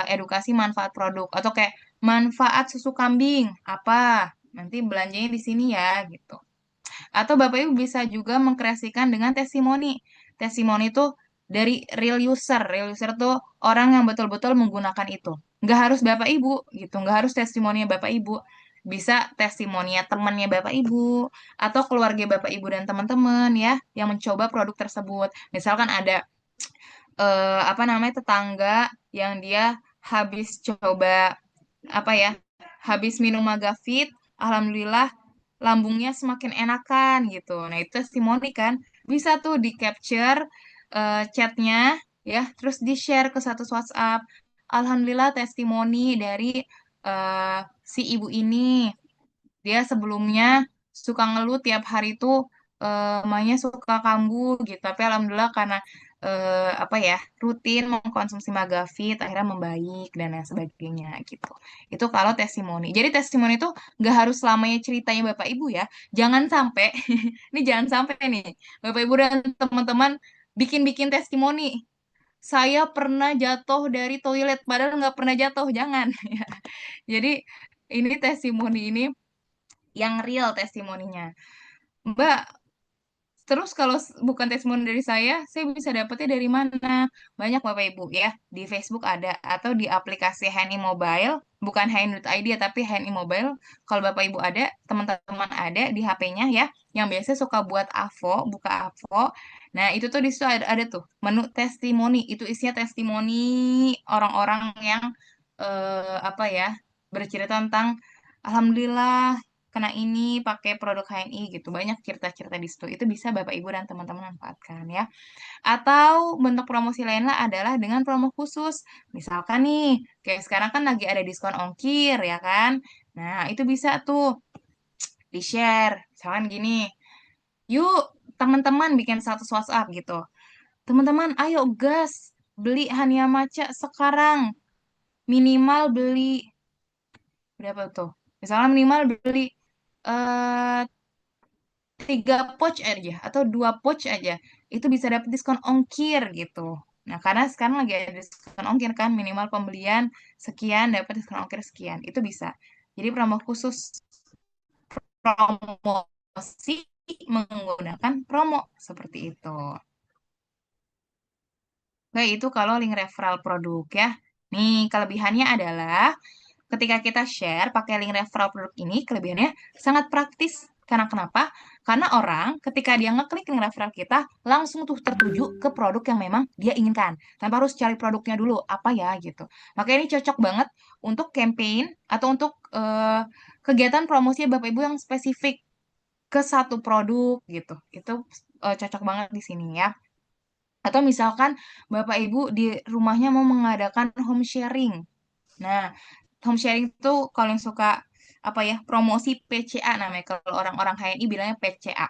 A: edukasi manfaat produk atau kayak manfaat susu kambing apa nanti belanjanya di sini ya gitu atau Bapak Ibu bisa juga mengkreasikan dengan testimoni. Testimoni itu dari real user. Real user tuh orang yang betul-betul menggunakan itu. Nggak harus Bapak Ibu gitu, nggak harus testimoninya Bapak Ibu. Bisa testimoninya temannya Bapak Ibu atau keluarga Bapak Ibu dan teman-teman ya yang mencoba produk tersebut. Misalkan ada apa namanya tetangga yang dia habis coba apa ya habis minum Magafit, alhamdulillah lambungnya semakin enakan gitu. Nah itu testimoni kan bisa tuh di capture chatnya ya, terus di share ke status WhatsApp. Alhamdulillah testimoni dari si ibu ini dia sebelumnya suka ngeluh tiap hari tuh emaknya suka kambuh gitu. Tapi alhamdulillah karena apa ya rutin mengkonsumsi Magavit akhirnya membaik dan lain sebagainya gitu. Itu kalau testimoni. Jadi testimoni itu nggak harus selamanya ceritanya Bapak Ibu ya. Jangan sampai ini jangan sampai nih Bapak Ibu dan teman-teman bikin-bikin testimoni. Saya pernah jatuh dari toilet padahal nggak pernah jatuh, jangan. Jadi ini testimoni ini yang real testimoninya. Mbak, terus kalau bukan testimoni dari saya bisa dapetnya dari mana? Banyak Bapak Ibu ya, di Facebook ada, atau di aplikasi HNI Mobile, bukan HNI.id ya, tapi HNI Mobile. Kalau Bapak Ibu ada, teman-teman ada di HP-nya ya, yang biasanya suka buat AVO, buka AVO. Nah, itu tuh di situ ada tuh, menu testimoni. Itu isinya testimoni orang-orang yang, apa ya, bercerita tentang, Alhamdulillah kena ini pakai produk HNI gitu. Banyak cerita-cerita di situ. Itu bisa Bapak Ibu dan teman-teman manfaatkan ya. Atau bentuk promosi lainnya adalah dengan promo khusus. Misalkan nih, kayak sekarang kan lagi ada diskon ongkir ya kan. Nah, itu bisa tuh di-share. Misalkan gini, yuk teman-teman bikin status WhatsApp gitu. Teman-teman, ayo gas beli Hania Maca sekarang. Minimal beli berapa tuh? Misalnya minimal beli eh 3 pouch aja atau 2 pouch aja. Itu bisa dapat diskon ongkir gitu. Nah, karena sekarang lagi ada diskon ongkir kan, minimal pembelian sekian dapat diskon ongkir sekian. Itu bisa. Jadi promo khusus promosi menggunakan promo seperti itu. Oke, itu kalau link referral produk ya. Nih, kelebihannya adalah ketika kita share pakai link referral produk ini, kelebihannya sangat praktis. Karena kenapa? Karena orang ketika dia ngeklik link referral kita, langsung tuh tertuju ke produk yang memang dia inginkan. Tanpa harus cari produknya dulu, apa ya gitu. Makanya ini cocok banget untuk campaign atau untuk kegiatan promosi Bapak Ibu yang spesifik ke satu produk gitu. Itu cocok banget di sini ya. Atau misalkan Bapak Ibu di rumahnya mau mengadakan home sharing. Nah, home sharing itu kalau yang suka apa ya promosi PCA namanya, kalau orang-orang HNI bilangnya PCA.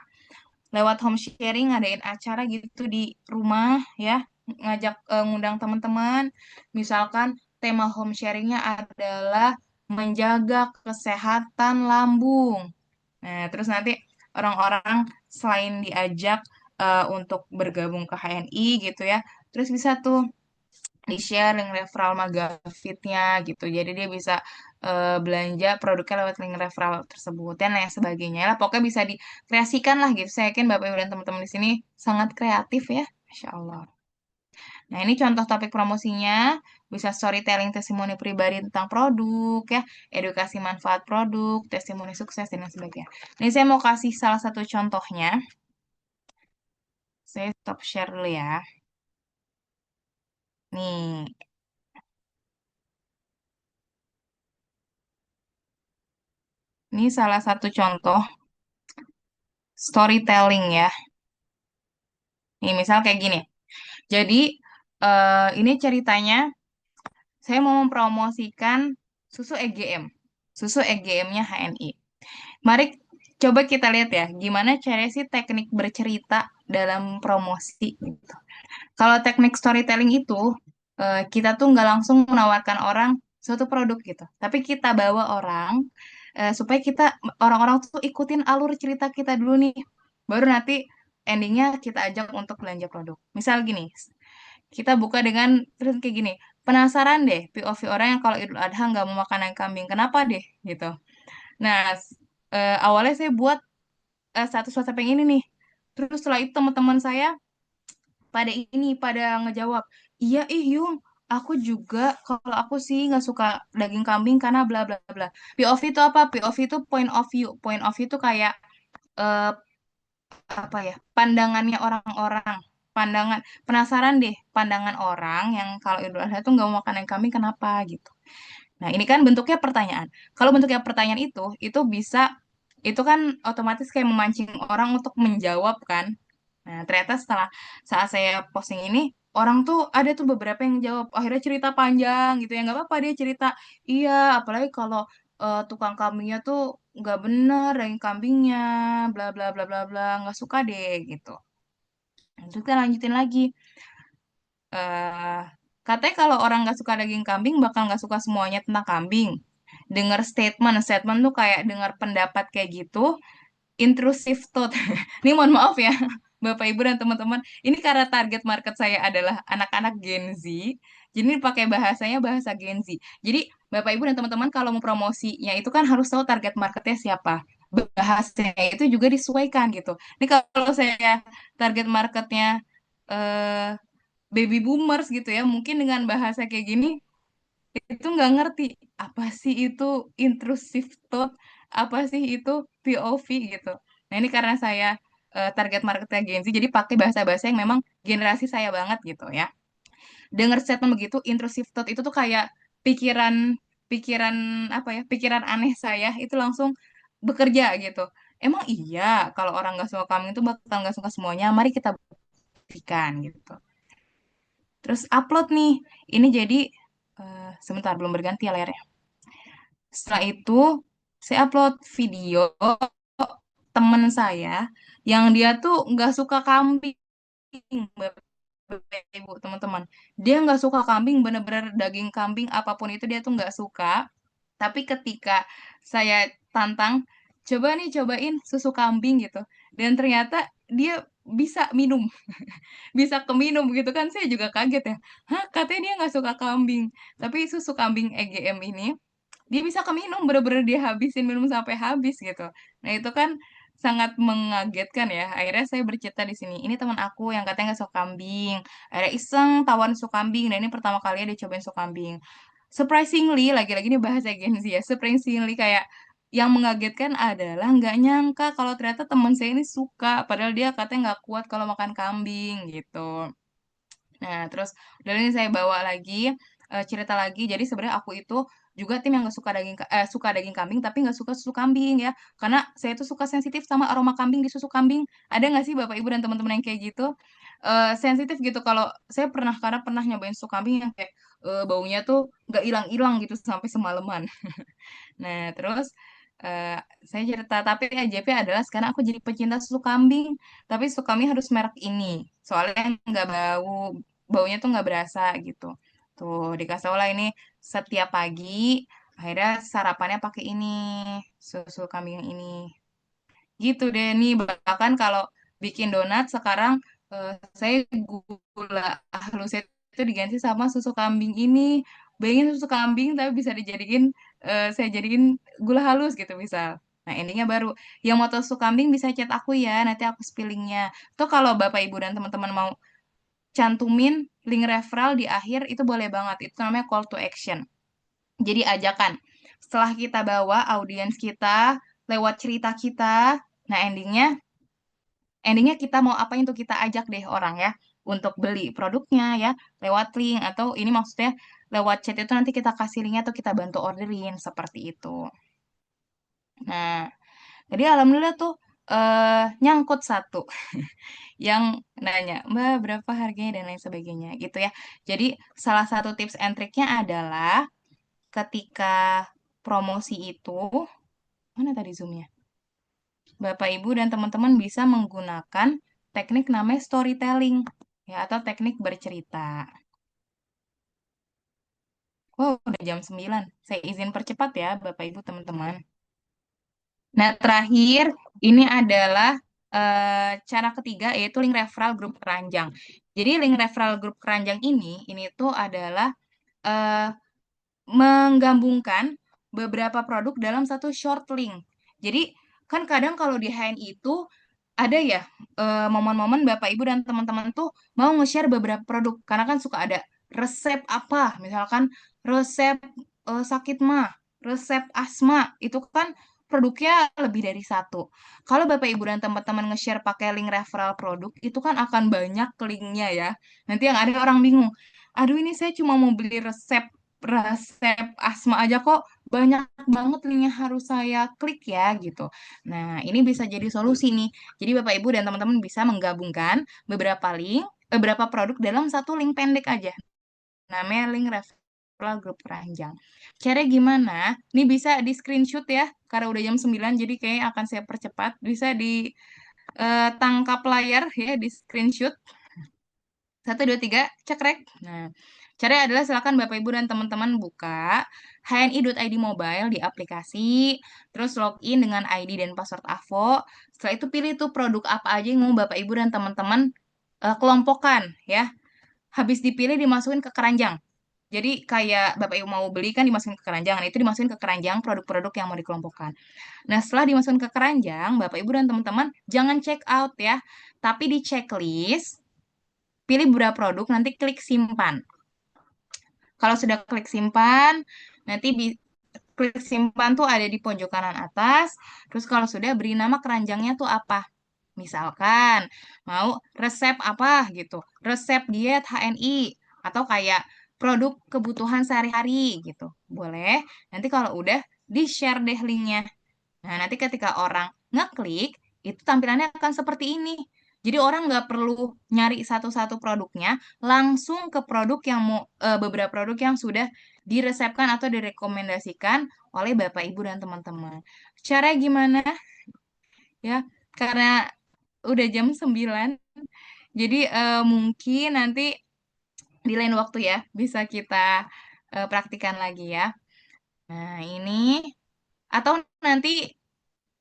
A: Lewat home sharing ngadain acara gitu di rumah ya, ngajak ngundang teman-teman. Misalkan tema home sharingnya adalah menjaga kesehatan lambung. Nah, terus nanti orang-orang selain diajak untuk bergabung ke HNI gitu ya, terus bisa tuh di-share link referral Magafitnya gitu. Jadi dia bisa belanja produknya lewat link referral tersebut dan lain sebagainya lah. Pokoknya bisa dikreasikan lah gitu. Saya yakin Bapak Ibu dan teman-teman di sini sangat kreatif ya. Masya Allah. Nah, ini contoh topik promosinya. Bisa storytelling testimoni pribadi tentang produk ya, edukasi manfaat produk, testimoni sukses, dan lain sebagainya. Ini saya mau kasih salah satu contohnya. Saya stop share dulu ya. Nih, ini salah satu contoh storytelling ya. Nih, misal kayak gini. Jadi, ini ceritanya, saya mau mempromosikan susu EGM. Susu EGM-nya HNI. Mari coba kita lihat ya, gimana cara sih teknik bercerita dalam promosi gitu. Kalau teknik storytelling itu, kita tuh nggak langsung menawarkan orang suatu produk gitu. Tapi kita bawa orang, supaya orang-orang tuh ikutin alur cerita kita dulu nih. Baru nanti endingnya kita ajak untuk belanja produk. Misal gini, kita buka dengan terus kayak gini. Penasaran deh POV orang yang kalau Idul Adha nggak mau makan ayam kambing. Kenapa deh gitu. Nah, awalnya saya buat status WhatsApp yang ini nih. Terus setelah itu teman-teman saya pada ngejawab, iya ih Yung, aku juga kalau aku sih nggak suka daging kambing karena bla bla bla. POV itu apa? POV itu point of view. Point of view itu kayak eh, apa ya? Pandangannya orang-orang. Pandangan penasaran deh pandangan orang yang kalau Idul Adha tuh nggak mau makan yang kambing kenapa gitu. Nah, ini kan bentuknya pertanyaan. Kalau bentuknya pertanyaan itu bisa itu kan otomatis kayak memancing orang untuk menjawab kan. Nah, ternyata setelah saat saya posting ini, orang tuh ada tuh beberapa yang jawab, akhirnya cerita panjang gitu ya, nggak apa-apa dia cerita, iya, apalagi kalau tukang kambingnya tuh nggak bener daging kambingnya, bla bla bla bla bla, nggak suka deh gitu. Nah, terus kita lanjutin lagi, eh katanya kalau orang nggak suka daging kambing bakal nggak suka semuanya tentang kambing. Dengar statement tuh kayak dengar pendapat kayak gitu, intrusive thought. Ini mohon maaf ya, Bapak Ibu dan teman-teman. Ini karena target market saya adalah anak-anak Gen Z. Jadi ini pakai bahasanya bahasa Gen Z. Jadi Bapak Ibu dan teman-teman kalau mau promosinya itu kan harus tahu target marketnya siapa. Bahasanya itu juga disesuaikan gitu. Ini kalau saya target marketnya eh, baby boomers gitu ya, mungkin dengan bahasa kayak gini itu nggak ngerti apa sih itu intrusive thought, apa sih itu POV gitu. Nah ini karena saya target marketnya Gen Z, jadi pakai bahasa-bahasa yang memang generasi saya banget gitu ya. Dengar statement begitu, intrusive thought itu tuh kayak pikiran pikiran apa ya, pikiran aneh saya itu langsung bekerja gitu. Emang iya kalau orang nggak suka kambing itu bakal nggak suka semuanya. Mari kita buktikan gitu. Terus upload nih. Ini jadi sebentar belum berganti ya layarnya. Setelah itu saya upload video temen saya yang dia tuh nggak suka kambing, Bapak Ibu teman-teman. Dia nggak suka kambing, bener-bener daging kambing apapun itu dia tuh nggak suka. Tapi ketika saya tantang, coba nih cobain susu kambing gitu. Dan ternyata dia bisa minum, bisa keminum gitu kan. Saya juga kaget ya. Hah, katanya dia nggak suka kambing. Tapi susu kambing EGM ini dia bisa keminum, bener-bener dia habisin minum sampai habis gitu. Nah itu kan sangat mengagetkan ya. Akhirnya saya bercerita di sini. Ini teman aku yang katanya nggak suka kambing. Akhirnya iseng tawan susu kambing. Dan ini pertama kalinya dia cobain susu kambing. Surprisingly, lagi-lagi ini bahasa Gen Z ya. Surprisingly kayak yang mengagetkan adalah nggak nyangka kalau ternyata teman saya ini suka. Padahal dia katanya nggak kuat kalau makan kambing gitu. Nah, terus udah ini saya bawa lagi cerita lagi. Jadi sebenarnya aku itu juga tim yang nggak suka suka daging kambing tapi nggak suka susu kambing ya. Karena saya tuh suka sensitif sama aroma kambing di susu kambing. Ada nggak sih Bapak Ibu dan teman-teman yang kayak gitu? Sensitif gitu kalau saya pernah karena pernah nyobain susu kambing yang kayak baunya tuh nggak hilang-hilang gitu sampai semalaman. Nah, terus eh, saya cerita, tapi AJP adalah sekarang aku jadi pecinta susu kambing, tapi susu kambing harus merek ini, soalnya nggak baunya tuh nggak berasa gitu. Tuh dikasih tahu lah ini setiap pagi, akhirnya sarapannya pakai ini, susu kambing yang ini. Gitu deh nih, bahkan kalau bikin donat sekarang saya gula halusnya itu diganti sama susu kambing ini. Bayangin susu kambing tapi bisa dijadiin saya jadiin gula halus gitu misal. Nah, endingnya baru yang mau tahu susu kambing bisa chat aku ya, nanti aku spillingnya. Tuh kalau Bapak Ibu dan teman-teman mau cantumin link referral di akhir itu boleh banget. Itu namanya call to action. Jadi ajakan. Setelah kita bawa audiens kita lewat cerita kita, nah endingnya kita mau apain tuh kita ajak deh orang ya untuk beli produknya ya lewat link atau ini maksudnya lewat chat itu nanti kita kasih linknya atau kita bantu orderin seperti itu. Nah, jadi alhamdulillah tuh nyangkut satu yang nanya, Mbak berapa harganya dan lain sebagainya gitu ya. Jadi salah satu tips and triknya adalah ketika promosi itu, mana tadi zoomnya? Bapak, Ibu, dan teman-teman bisa menggunakan teknik namanya storytelling ya atau teknik bercerita. Wow, udah jam 9. Saya izin percepat ya, Bapak, Ibu, teman-teman. Nah, terakhir ini adalah cara ketiga yaitu link referral grup keranjang. Jadi link referral grup keranjang ini tuh adalah eh, menggabungkan beberapa produk dalam satu short link. Jadi kan kadang kalau di HN itu ada ya momen-momen Bapak Ibu dan teman-teman tuh mau nge-share beberapa produk karena kan suka ada resep apa, misalkan resep sakit mah, resep asma, itu kan produknya lebih dari satu. Kalau Bapak Ibu dan teman-teman nge-share pakai link referral produk, itu kan akan banyak linknya ya. Nanti yang ada orang bingung, aduh ini saya cuma mau beli resep resep asma aja kok banyak banget link yang harus saya klik ya gitu. Nah, ini bisa jadi solusi nih. Jadi Bapak Ibu dan teman-teman bisa menggabungkan beberapa produk dalam satu link pendek aja. Namanya link referral grup keranjang. Cara gimana? Ini bisa di screenshot ya, karena udah jam 9, jadi kayaknya akan saya percepat. Bisa ditangkap layar ya, di screenshot. 1, 2, 3, cekrek. Nah, caranya adalah silakan Bapak Ibu dan teman-teman buka hni.id mobile di aplikasi, terus login dengan ID dan password AVO. Setelah itu pilih tuh produk apa aja yang mau Bapak Ibu dan teman-teman kelompokkan ya. Habis dipilih dimasukin ke keranjang. Jadi kayak Bapak Ibu mau beli kan dimasukin ke keranjang. Nah, itu dimasukin ke keranjang produk-produk yang mau dikelompokkan. Nah, setelah dimasukin ke keranjang, Bapak Ibu dan teman-teman jangan check out ya, tapi di checklist pilih beberapa produk, nanti klik simpan. Kalau sudah klik simpan, nanti klik simpan tuh ada di pojok kanan atas. Terus kalau sudah beri nama keranjangnya tuh apa? Misalkan mau resep apa gitu, resep diet HNI atau kayak produk kebutuhan sehari-hari gitu. Boleh. Nanti kalau udah di-share deh linknya. Nah, nanti ketika orang ngeklik, itu tampilannya akan seperti ini. Jadi orang nggak perlu nyari satu-satu produknya, langsung ke produk yang mau beberapa produk yang sudah diresepkan atau direkomendasikan oleh Bapak Ibu dan teman-teman. Caranya gimana? Ya, karena udah jam 9, jadi mungkin nanti di lain waktu ya bisa kita praktikan lagi ya. Nah, ini atau nanti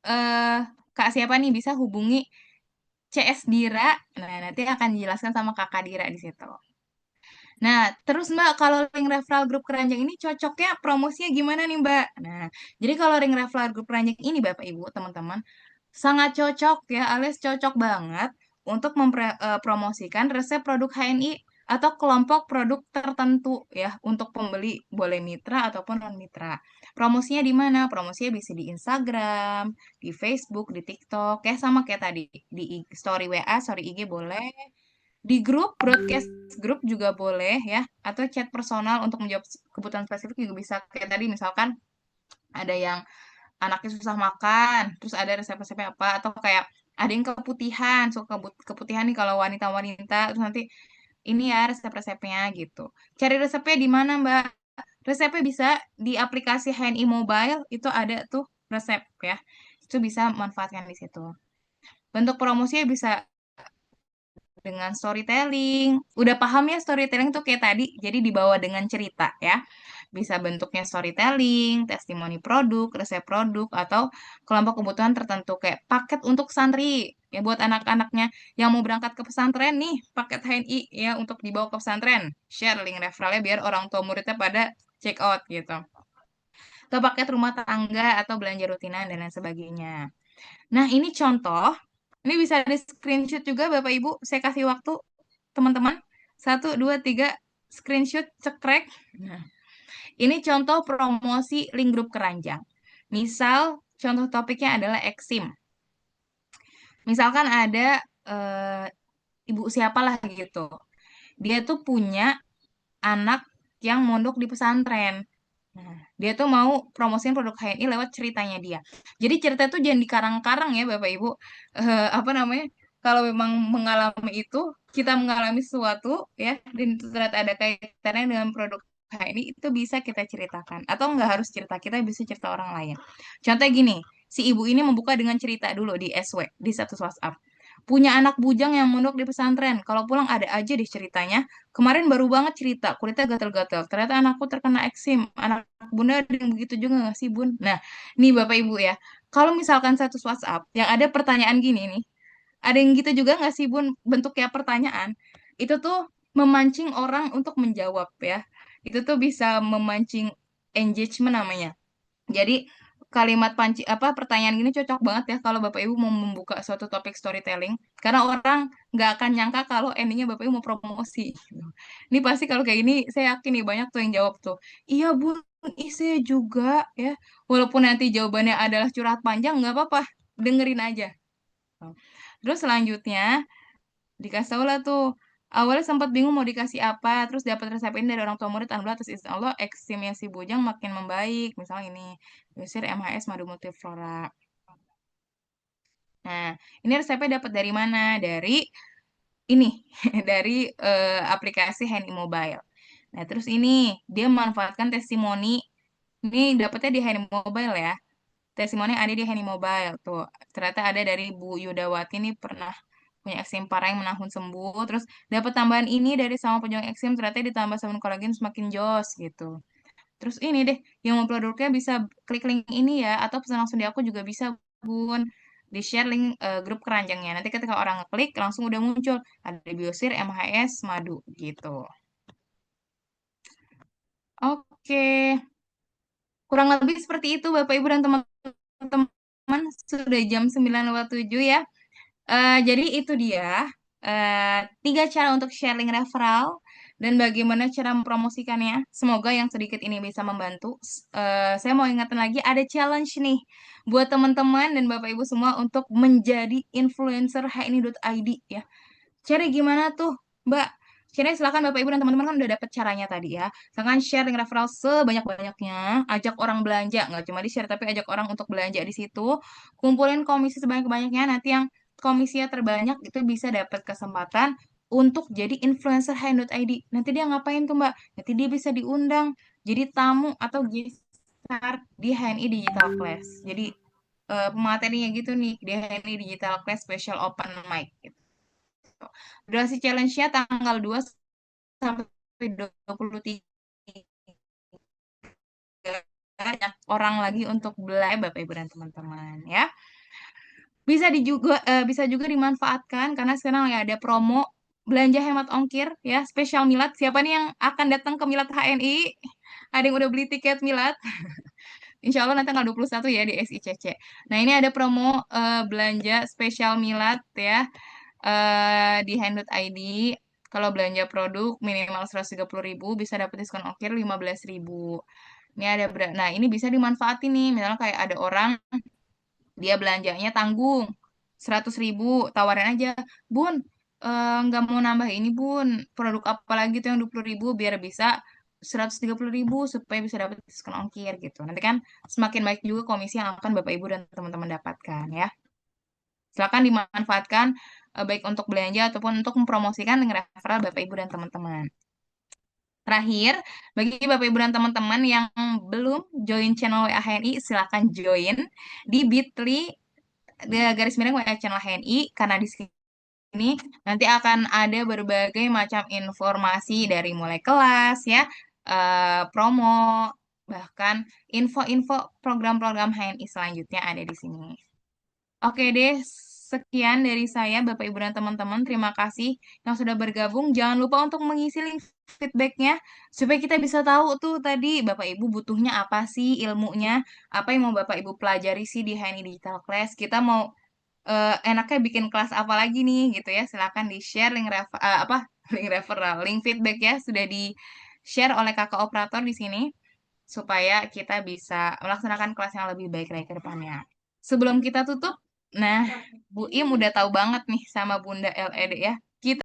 A: eh Kak siapa nih bisa hubungi CS Dira. Nah, nanti akan dijelaskan sama Kakak Dira di situ. Nah, terus Mbak, kalau link referral grup keranjang ini cocoknya promosinya gimana nih Mbak? Nah, jadi kalau link referral grup keranjang ini Bapak Ibu, teman-teman, sangat cocok ya, alias cocok banget untuk mempromosikan resep produk HNI atau kelompok produk tertentu ya untuk pembeli boleh mitra ataupun non mitra. Promosinya di mana? Promosinya bisa di Instagram, di Facebook, di TikTok, kayak sama kayak tadi di story WA, story IG boleh, di grup, broadcast grup juga boleh ya, atau chat personal untuk menjawab kebutuhan spesifik juga bisa. Kayak tadi misalkan ada yang anaknya susah makan, terus ada resep-resepnya apa, atau kayak ada yang keputihan, suka keputihan nih kalau wanita-wanita, terus nanti ini ya resep-resepnya gitu. Cari resepnya di mana Mbak? Resepnya bisa di aplikasi HNI Mobile, itu ada tuh resep ya. Itu bisa manfaatkan di situ. Bentuk promosinya bisa dengan storytelling. Udah paham ya storytelling tuh kayak tadi, jadi dibawa dengan cerita ya. Bisa bentuknya storytelling, testimoni produk, resep produk, atau kelompok kebutuhan tertentu kayak paket untuk santri. Ya buat anak-anaknya yang mau berangkat ke pesantren nih, paket HNI ya untuk dibawa ke pesantren. Share link referralnya biar orang tua muridnya pada check out gitu. Atau paket rumah tangga atau belanja rutinan dan lain sebagainya. Nah, ini contoh. Ini bisa di screenshot juga Bapak Ibu. Saya kasih waktu teman-teman. Satu, dua, tiga, screenshot, cekrek. Nah, ini contoh promosi link grup keranjang. Misal, contoh topiknya adalah eksim. Misalkan ada eh, ibu siapalah gitu. Dia tuh punya anak yang mondok di pesantren. Nah, dia tuh mau promosiin produk HNI lewat ceritanya dia. Jadi cerita tuh jangan dikarang-karang ya Bapak Ibu. Apa namanya? Kalau memang mengalami itu, kita mengalami sesuatu ya, dan itu ternyata ada kaitannya dengan produk HNI, itu bisa kita ceritakan. Atau nggak harus cerita, kita bisa cerita orang lain. Contohnya gini, si ibu ini membuka dengan cerita dulu di SW, di status WhatsApp. Punya anak bujang yang mondok di pesantren. Kalau pulang ada aja deh ceritanya. Kemarin baru banget cerita, kulitnya gatel-gatel. Ternyata anakku terkena eksim. Anak bunda ada yang begitu juga nggak sih, Bun? Nah, nih Bapak Ibu ya. Kalau misalkan status WhatsApp yang ada pertanyaan gini nih, ada yang gitu juga nggak sih, Bun? Bentuknya pertanyaan. Itu tuh memancing orang untuk menjawab ya. Itu tuh bisa memancing engagement namanya. Jadi kalimat panci apa pertanyaan gini cocok banget ya kalau Bapak Ibu mau membuka suatu topik storytelling karena orang nggak akan nyangka kalau endingnya Bapak Ibu mau promosi. Ini pasti kalau kayak gini saya yakin nih banyak tuh yang jawab tuh. Iya Bun, saya juga ya. Walaupun nanti jawabannya adalah curhat panjang nggak apa-apa, dengerin aja. Terus selanjutnya dikasih tahu lah tuh. Awalnya sempat bingung mau dikasih apa, terus dapat resep ini dari orang tua murid, alhamdulillah atas izin Allah, eksimnya si Bujang makin membaik. Misalnya ini, Yusir MHS Madu Multiflora. Nah, ini resepnya dapat dari mana? Dari ini, dari aplikasi Handy Mobile. Nah, terus ini, dia memanfaatkan testimoni, ini dapatnya di Handy Mobile ya. Testimoni ada di Handy Mobile. Tuh, ternyata ada dari Bu Yudawati nih pernah punya eksim parah yang menahun sembuh, terus dapat tambahan ini dari sama pejuang eksim, ternyata ditambah sabun kolagen semakin jos gitu. Terus ini deh, yang mau produknya bisa klik link ini ya, atau pesan langsung di aku juga bisa Bun. Di share link grup keranjangnya. Nanti ketika orang ngeklik langsung udah muncul ada Biosir, MHS, Madu gitu. Oke, kurang lebih seperti itu Bapak Ibu dan teman-teman, sudah jam 9:07 ya. Jadi itu dia tiga cara untuk sharing referral dan bagaimana cara mempromosikannya. Semoga yang sedikit ini bisa membantu. Saya mau ingatkan lagi ada challenge nih buat teman-teman dan Bapak Ibu semua untuk menjadi influencer HNI.id ya. Cara gimana tuh, Mbak? Share silakan Bapak Ibu dan teman-teman kan udah dapet caranya tadi ya. Silakan share dengan referral sebanyak-banyaknya, ajak orang belanja, nggak cuma di-share tapi ajak orang untuk belanja di situ. Kumpulin komisi sebanyak-banyaknya, nanti yang komisinya terbanyak itu bisa dapat kesempatan untuk jadi influencer Hand.id. Nanti dia ngapain tuh Mbak? Nanti dia bisa diundang jadi tamu atau guest star di HNI Digital Class. Jadi pematerinya gitu nih, di HNI Digital Class Special Open Mic gitu. Durasi challenge-nya tanggal 2 sampai 23, banyak orang lagi untuk belanja Bapak Ibu dan teman-teman ya. Bisa juga dimanfaatkan karena sekarang ya ada promo belanja hemat ongkir ya, spesial Milad. Siapa nih yang akan datang ke Milad HNI? Ada yang udah beli tiket Milad? Insya Allah nanti tanggal 21 ya di SICC. Nah, ini ada promo belanja spesial Milad ya di Hand.id. Kalau belanja produk minimal 130.000 bisa dapat diskon ongkir 15.000. Ini nah ini bisa dimanfaatin nih. Misalnya kayak ada orang dia belanjanya tanggung 100.000, tawarin aja, Bun, nggak mau nambah ini Bun, produk apa lagi tuh yang 20.000 biar bisa 130.000 supaya bisa dapat diskon ongkir gitu. Nanti kan semakin baik juga komisi yang akan Bapak Ibu dan teman-teman dapatkan ya. Silakan dimanfaatkan baik untuk belanja ataupun untuk mempromosikan dengan referral Bapak Ibu dan teman-teman. Terakhir, bagi Bapak Ibu dan teman-teman yang belum join channel WA HNI, silakan join di Bitly garis miring WA channel HNI karena di sini nanti akan ada berbagai macam informasi dari mulai kelas ya, promo, bahkan info-info program-program HNI selanjutnya ada di sini. Oke deh, sekian dari saya Bapak Ibu dan teman-teman. Terima kasih yang sudah bergabung. Jangan lupa untuk mengisi link feedbacknya supaya kita bisa tahu tuh tadi Bapak Ibu butuhnya apa sih ilmunya, apa yang mau Bapak Ibu pelajari sih di HNI Digital Class. Kita mau enaknya bikin kelas apa lagi nih gitu ya. Silakan di-share link referral, link feedback ya sudah di-share oleh kakak operator di sini supaya kita bisa melaksanakan kelas yang lebih baik lagi ke depannya. Sebelum kita tutup, nah, Bu Im udah tahu banget nih sama Bunda LED ya. Kita,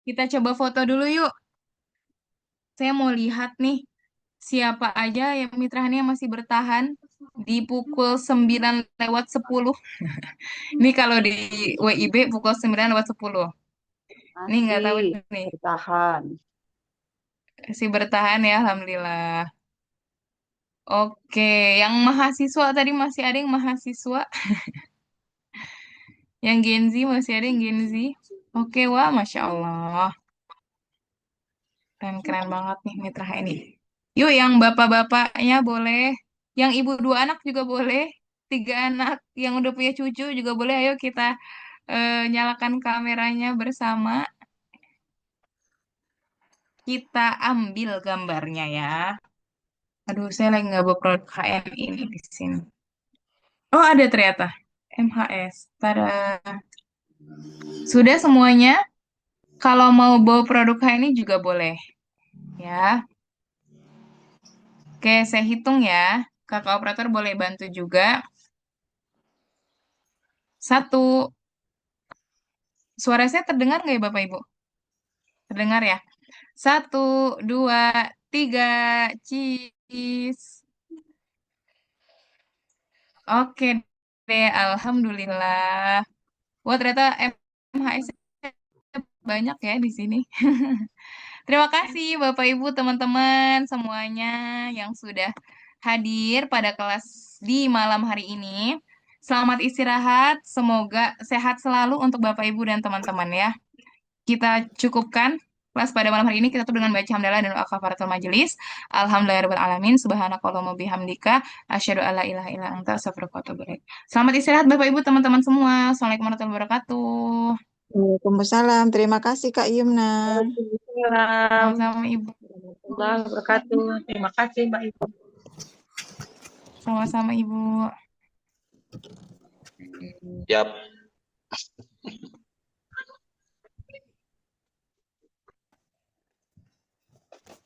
A: kita coba foto dulu yuk. Saya mau lihat nih siapa aja yang mitranya masih bertahan di pukul 9:10. Ini kalau di WIB pukul 9:10. Ini nggak
B: Masih
A: tahu nih.
B: bertahan.
A: Masih bertahan ya, Alhamdulillah. Oke, yang mahasiswa tadi masih ada yang mahasiswa. Yang Gen Z masih ada yang Gen Z. Oke, wah, Masya Allah. Keren-keren banget nih mitra ini. Yuk, yang bapak-bapaknya boleh. Yang ibu dua anak juga boleh. Tiga anak yang udah punya cucu juga boleh. Ayo kita nyalakan kameranya bersama. Kita ambil gambarnya ya. Aduh, saya lagi nggak bawa produk HM ini di sini. Oh, ada ternyata. MHS. Tada. Sudah semuanya. Kalau mau bawa produk HM ini juga boleh. Ya. Oke, saya hitung ya. Kakak operator boleh bantu juga. Satu. Suara saya terdengar nggak ya Bapak Ibu? Terdengar ya? Satu, dua, tiga. Cheese. Oke deh, Alhamdulillah. Wah, ternyata MHS banyak ya di sini. Terima kasih Bapak Ibu, teman-teman semuanya yang sudah hadir pada kelas di malam hari ini. Selamat istirahat, semoga sehat selalu untuk Bapak Ibu dan teman-teman ya. Kita cukupkan kelas pada malam hari ini. Kita tutup dengan baca hamdalah dan doa kafaratul majelis. Alhamdulillahirabbil alamin. Subhanakallahumma bihamdika asyhadu alla ilaha illa anta astaghfiruka wa atubu ilaik. Selamat istirahat Bapak Ibu teman-teman semua. Assalamualaikum warahmatullahi wabarakatuh.
B: Waalaikumsalam. Terima kasih Kak Yumna.
C: Waalaikumsalam
A: Sama-sama Ibu.
C: warahmatullahi wabarakatuh. Terima kasih Mbak Ibu.
A: Sama-sama Ibu.
D: Yap.